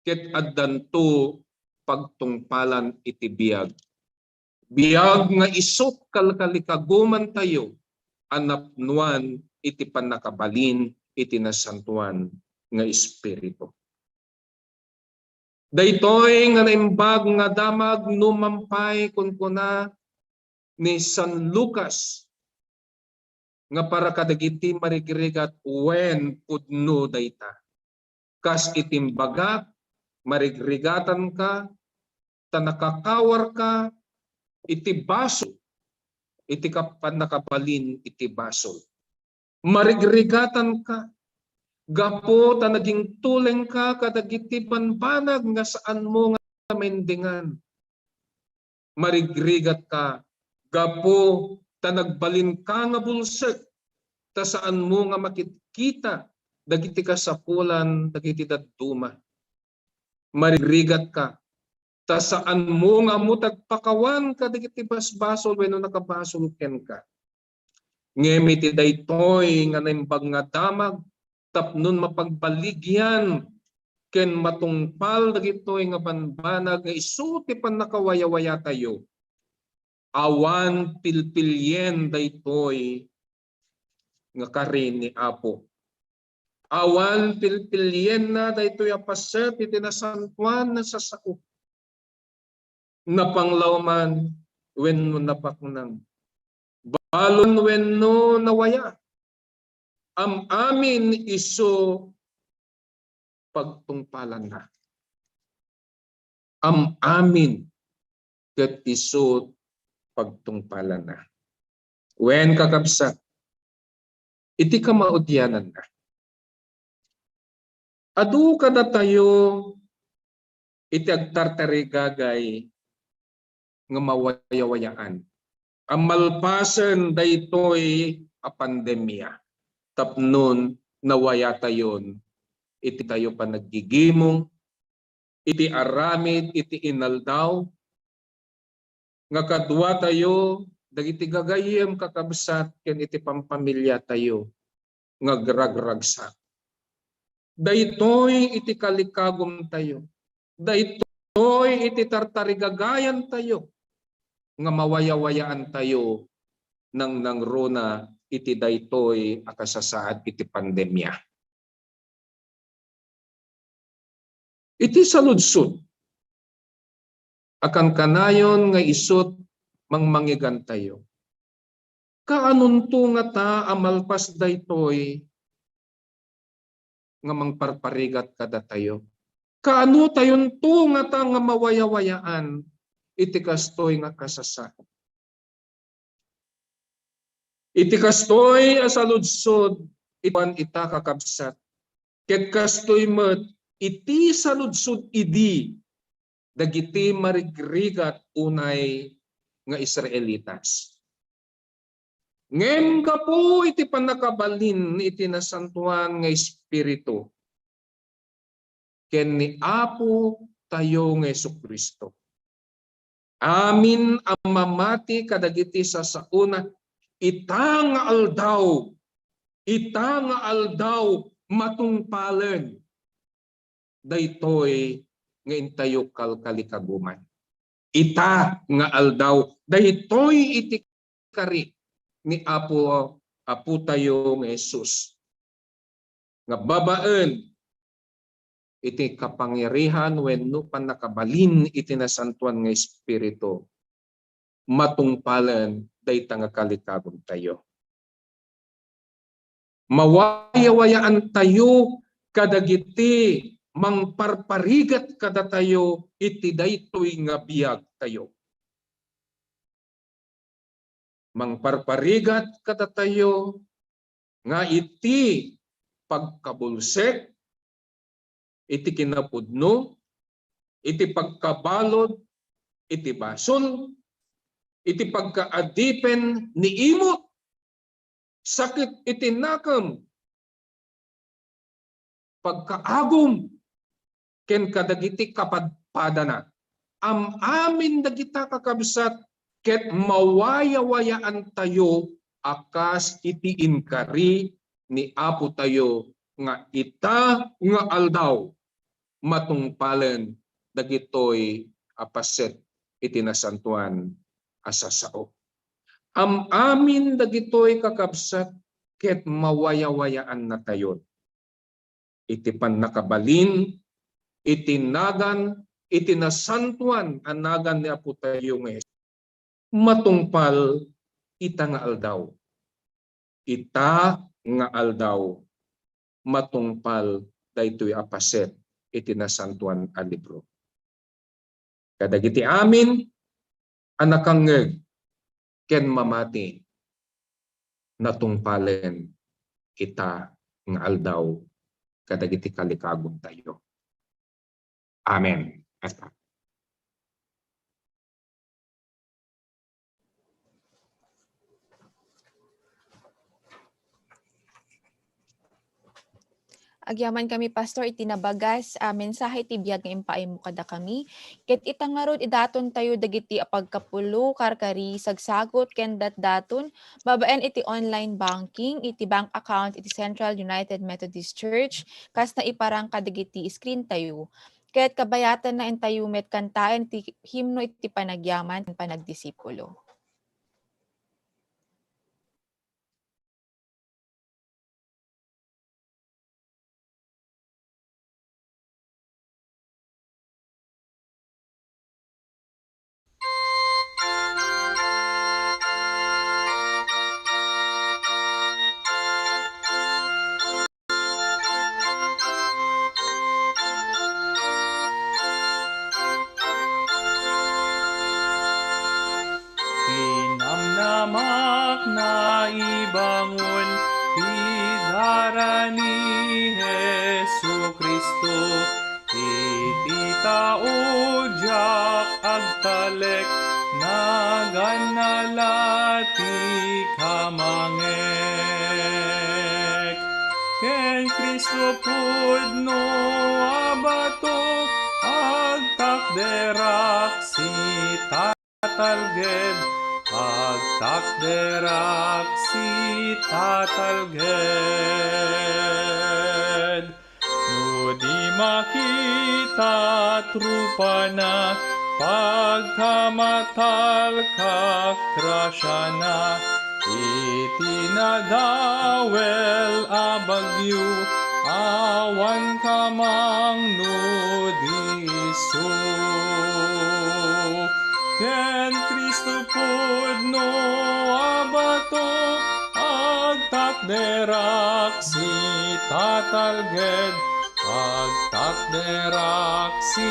ket addanto pagtungpalan iti biag. Biag nga isok kalkalikaguman tayo anapnuan iti pannakabalin iti nasantuan nga Espiritu. Daytoy nga naimbag nga damag numampay kunkuna ni San Lucas nga para kadagiti marigrigat wen pudno dayta. Kas itimbagat, marigrigatan ka, tanakakawar ka, iti baso, iti kapan nakabalin iti baso. Marigrigatan ka, gapo ta naging tuleng ka kadagiti banbanag nga saan mo nga mendingan. Marigrigat ka, gapo ta nagbalin ka nga bulsek, ta saan mo nga makikita dagiti kasapulan dagiti dadduma. Marigrigat ka, ta saan mo nga mo tagpakawan ka dagiti basbasol wenno nakabasol ken ka. Ngem iti daytoy nga naimbag nga damag tapnon mapagbaligyan ken matungpal dagitoy nga banbanag nga isu ti pannakawayawaya tayo. Awan pilpilyen daytoy nga karin ni Apo. Awan pilpilyen na daytoy apaset iti nasantuan na sasao. Napanglawman wenno napaknang. Balon wenno nawaya. Amin iso pagtungpalan na. Amin ket iso pagtungpalan na. Wen kakabsat, iti kamaudyanan na. Adu kada tayo iti agtartarigagay nga mawayawayaan. Ang malpasen daytoy a pandemya. Tapnon nawaya tayon iti tayo pa naggigimong, iti aramid, iti inaldaw, nga kadwa tayo, dagiti gagayem kakabsat, ken iti pampamilya tayo, nga gragragsak. Daytoy iti kalikagom tayo, daytoy iti tartarigagayan tayo, nga mawayawayaan tayo nang nangrona iti daytoy akasasaad iti pandemya. Iti saludsod, akan kanayon nga isut mangmangigan tayo. Kaanunto nga ta amalpas daytoy nga mangparparigat kada tayo. Kaano tayon to nga ta nga mawayawayaan iti kastoy nga kasasa. Iti kastoy asaludsod ipan ita kakabsat. Ket kastoy met iti saludsod idi dagiti marigrigat unay nga Israelitas. Ngem gapo iti panakabalin iti nasantuan nga Espiritu ken ni Apo tayo nga Jesucristo. Amin ang mamati kadagiti sasauna ita nga aldaw matungpalen daytoy nga intayo kalkalikaguman. Ita nga aldaw daytoy iti kari ni Apo tayo nga Jesus. Nga babaen iti kapangyarihan wenno panakabalin iti nasantuan nga Espiritu. Matungpalan dayta nga kalikagom tayo. Mawayawayaan tayo kadagiti mangparparigat kada tayo iti daytoy nga biag tayo. Mangparparigat kada tayo nga iti pagkabulsek, iti kinapudno, iti pagkabalod, iti basol, iti pagkaadipen ni imot, sakit iti nakam, pagkaagom, ken kadagiti kapadpadana. Amin dagita kakabsat, ket mawayawayaan tayo akas iti inkari ni Apo tayo nga ita nga aldaw matungpalen dagitoy apaset iti nasantuan asasao. Amin dagitoy kakabsat ket mawayawayaan na tayo. Iti pannakabalin, iti nagan, iti nasantuan anagan ni Apo tayo nga matungpal ita nga aldaw. Ita nga aldaw matungpal daytoy apaset iti nasantuan a libro. Kadagiti amin anakangeg ken mamati natungpalen ita nga aldaw kadagiti kalikagom tayo. Amen. Agyaman kami, Pastor, itinabagas mensahe ti biyag nga impaay mo kada kami. Ket itangarod idaton tayo dagiti apagkapulo, karkari, sagsagot, ken daton babaen iti online banking, iti bank account, iti Central United Methodist Church, kas na iparang kadagiti screen tayo. Ket kabayatan na entayo met kantaen ti himno iti panagyaman, panagdisipulo. Pinamnamak na ibangon higara ni Jesu Kristo, iti tao jak agtalek naganalati kamangek. Ken Kristo pudno abato agtakderak si tatalged, agtakderak si tatalged. No di makita trupa na pagkamatal kakrasya na, itinadawel abagyo awan kamang nudiso. Ken Kristo pudno abato agtakderak si tatalged, agtakderak si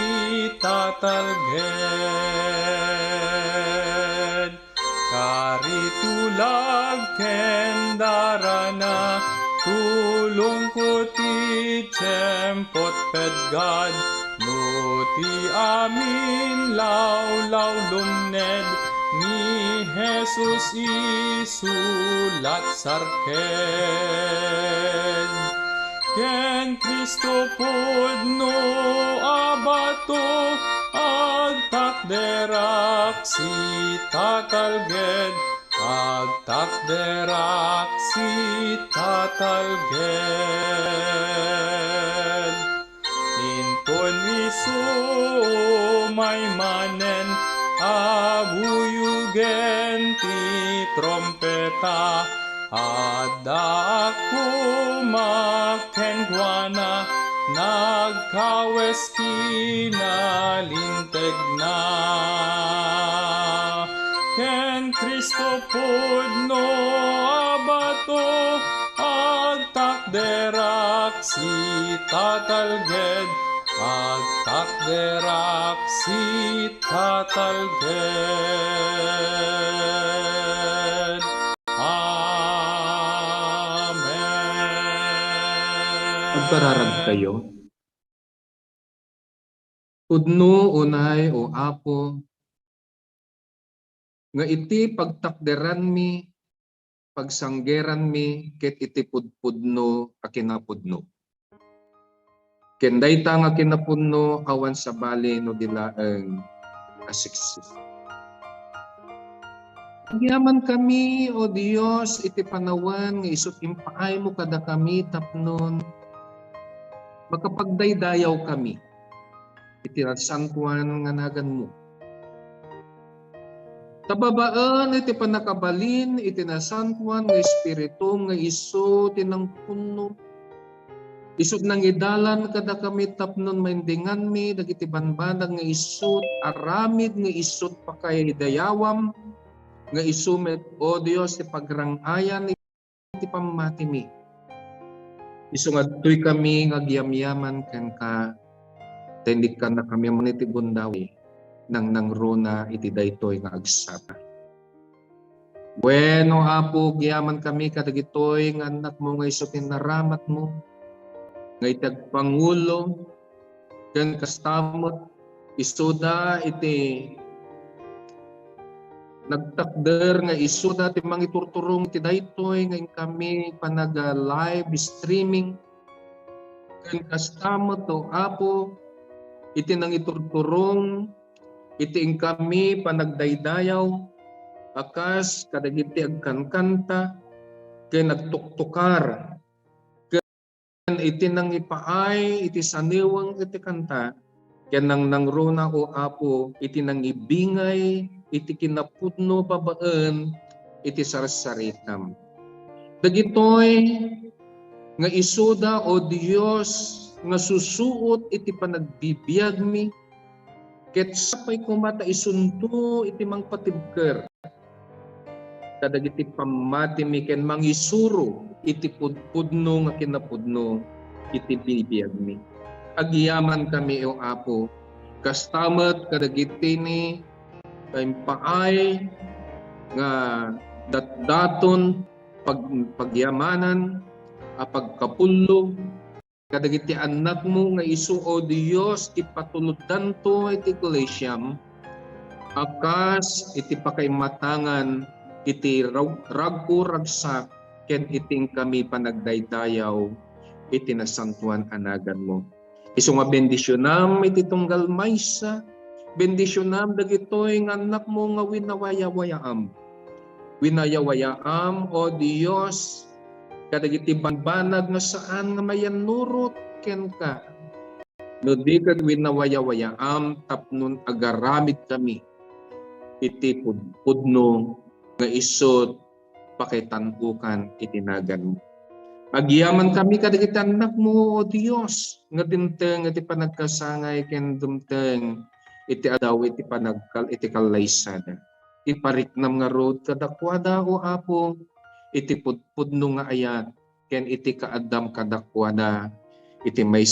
tatalged. Karitulag ken darana tulong ko ti tiyempot pedgad, no ti amin lawlaw lumned ni Jesus isulat sarked. Ken Kristo pudno abato agtakderak si tatalged, agtakderak si tatalged. Inton isu may manen abuyugen ti trompeta, adda ako makenkwana nagkawes kinalinteg na. Ken Kristo pudno abato agtakderak si tatalged, agtakderak si tatalged. Amen. Pagkararag tayo. Pudno unay o Apo, nga iti pagtakderan mi, pagsanggeran mi, ket iti pudpudno a kinapudno. Kenday ta nga kinapudno awan sa bali no dilaeng asiksis. Yaman kami, O Dios, iti panawan nga isut impaay mo kada kami tapnon makapagdaydayaw kami iti santuan nga nagan mo. Tababaan iti panakabalin iti nasantuan nga espiritu nga isu tinang puno. Isut nang idalan kada kami tapnon maindingan mi dagiti banbanag nga isut aramid nga isut pakay dayawam nga isumet o Dios ti pagrangayan iti pamati mi. Isu nga tuy kami nga giyamyaman ken ka tendik ka na kami maniti bundawi nang nangruna iti daytoy nga agsapa. Bueno Apo giyaman kami kadagitoy nga anak mo nga isu tinaramat mo nga itag pangulo ken kastamot isuda iti nagtakder nga isuda ti mangiturturong ti daytoy nga kami panaga live streaming ken kastamot o Apo iti nangiturturong iti kami panagdaydayaw akas kadagiti agkankanta ken nagtuktukar ken iti nangipaay iti saniwang iti kanta ken nang nangruna o Apo iti nangibingay iti kinapudno babaen iti sarsaritam. Dagitoy nga isuda o Dios nga susuot iti panagbibiyag mi ket sapay kumata isunto iti mangpatibker kadagiti pamati mi ken mangisuro iti pudpudno nga kinapudno iti bibiyag mi. Agiyaman kami o Apo kastamet kadagiti ni paay nga datdaton pagyamanan pagkapullo kadagiti anak mo nga isu o Dios ipatuludan to iti Ecclesiam akas iti pakaimatangan iti ragko ragsak ken iting kami panagdaydayaw iti nasantuan anagan mo. Isu nga bendisyonam iti tunggal maysa bendisyonam dagitoy nga anak mo nga winawayawayaam. Winayawayaam o Dios kadagiti banbanag nga saan nga mayanurot ken ka. No di kad winawayawayaam tapnon agaramid kami iti pudno nga isot pakitantukan itinagan mo. Agyaman kami kadagiti anak mo o Dios nga dimteng iti panagkasangay ken dumteng iti adaw iti iti kalaysada. Ipariknam nga rod kadakwada o Apo iti pudpudno nga ayat ken iti kaadam kadakwada iti may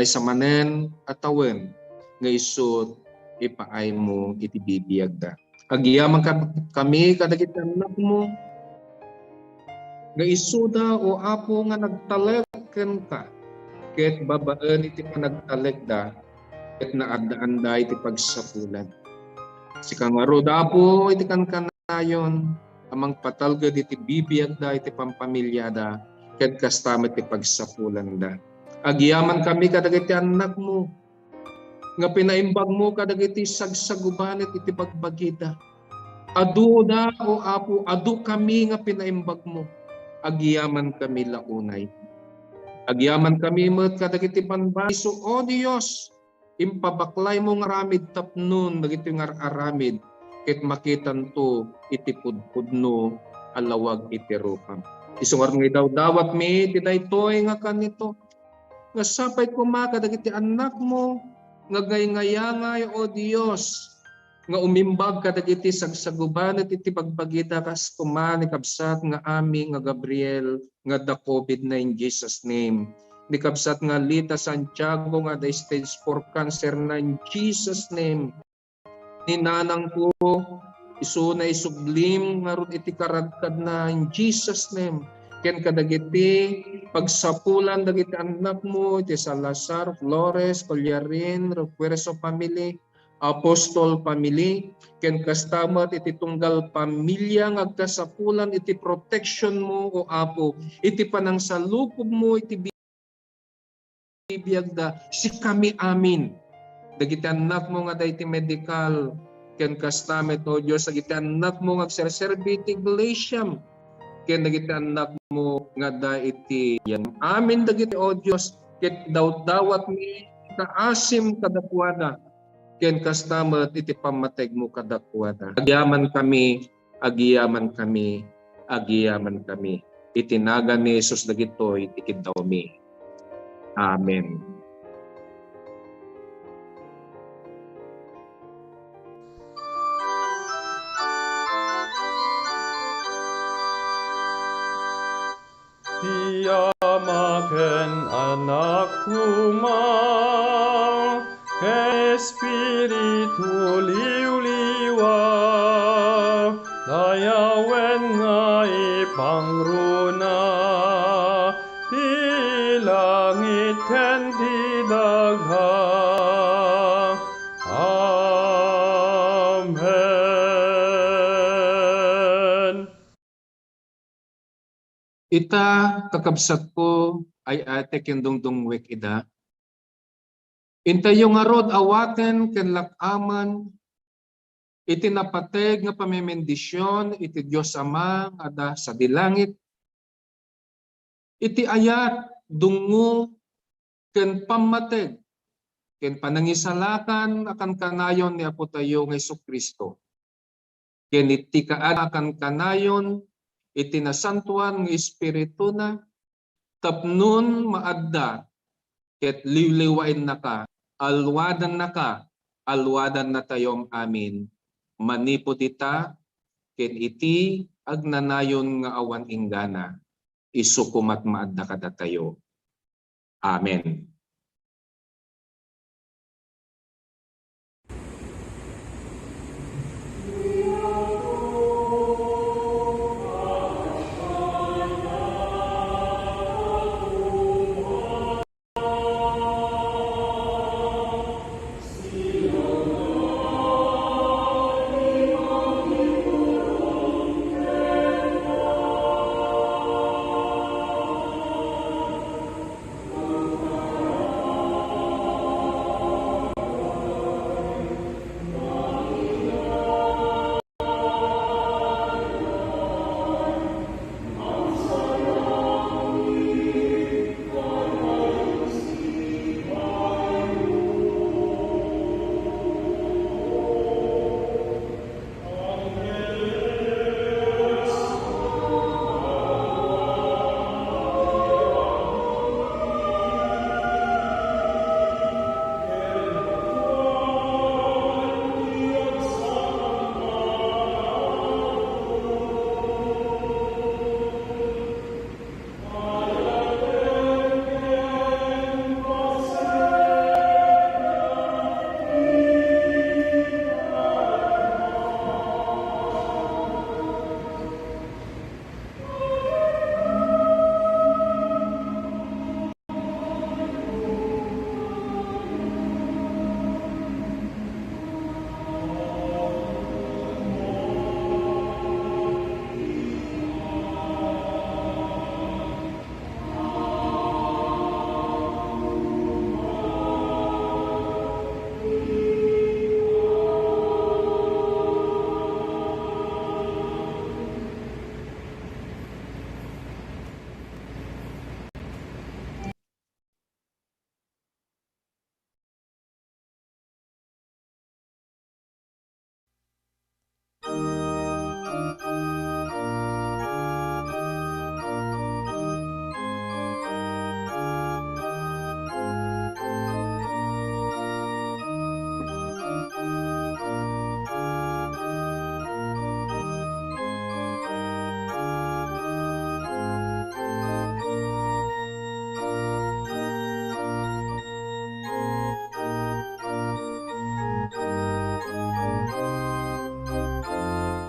samanen atawen nga isut ipaay mo iti bibiyagda. Agyaman kami kadagiti anak mo nga isuda o Apo nga nagtalek ken ka ket babaen iti panagtalekda ket naadaan iti pagsapulan. Sikangaro Apo iti kankanayon amang patalged iti bibiyagda iti pampamilyada ket kastam iti pagsapulan da. Agyaman kami kadagiti anak mo nga pinaimbag mo kadagiti sagsagubanet iti bagbagida. Adu da o Apo adu kami nga pinaimbag mo. Agyaman kami launay. Agyaman kami met kadagiti panbaiso o Dios impabaklay mo nga aramid tapnon dagiti nga aramid ket makitan to iti pudpudno alawag iti rupam. Isungar nga daw dawat mi iti daytoy nga kanito nga sapay kumaka dagiti anak mo nga gayngayangay o Dios nga umimbag kadagiti sagsagubanet iti pagbagita kas kumani kabsat nga ami nga Gabriel nga da COVID-19 Jesus name. Ni kabsat nga Lita Santiago nga da stage 4 cancer na in Jesus name. Ni nanang ko isu na isublim nga rut iti karadkad na in Jesus name. Ken kadagiti pagsapulan dagiti anak mo iti Salazar, Flores, Collarin, Refuerzo family, Apostol family, ken kastamat iti tunggal pamilya nga agkasapulan iti protection mo o Apo, iti panangsalukob mo iti bibiyagda si kami amin. Dagiti anak mo nga dayti medical ken kastamet o Dios dagiti anak mo nga agserserbi iti Ecclesiam ken dagiti anak mo nga dayti yan amin dagiti o Dios ket dawat mi kaasim kadakwada ken kastamet iti pamateg mo kadakwada. Agyaman kami, agyaman kami, agyaman kami. Itinagan ni Jesus dagitoy ikidaw mi. Amen. Tiyamaken anak kumang, Espiritu liw-liwa, dayawen nga ipangruna, di langit ken di dagha. Amen. Ita kakabsat ko ay ate kendongdong wek ida. Inta yung arod awaten ken lakaman iti napateg nga pamemendisyon iti Dios Ama ada sa dilangit. Iti ayat dungo ken pammateg ken panangisalakan akan kanayon ni Apo tayo nga Jesucristo. Ken iti kaan akan kanayon iti nasantuan nga Espiritu na tapnon maadda ket liwliwain naka alwadan na tayom amin manipod ita ken iti agnanayon nga awan inggana isukumat maadda kada tayo. Amen.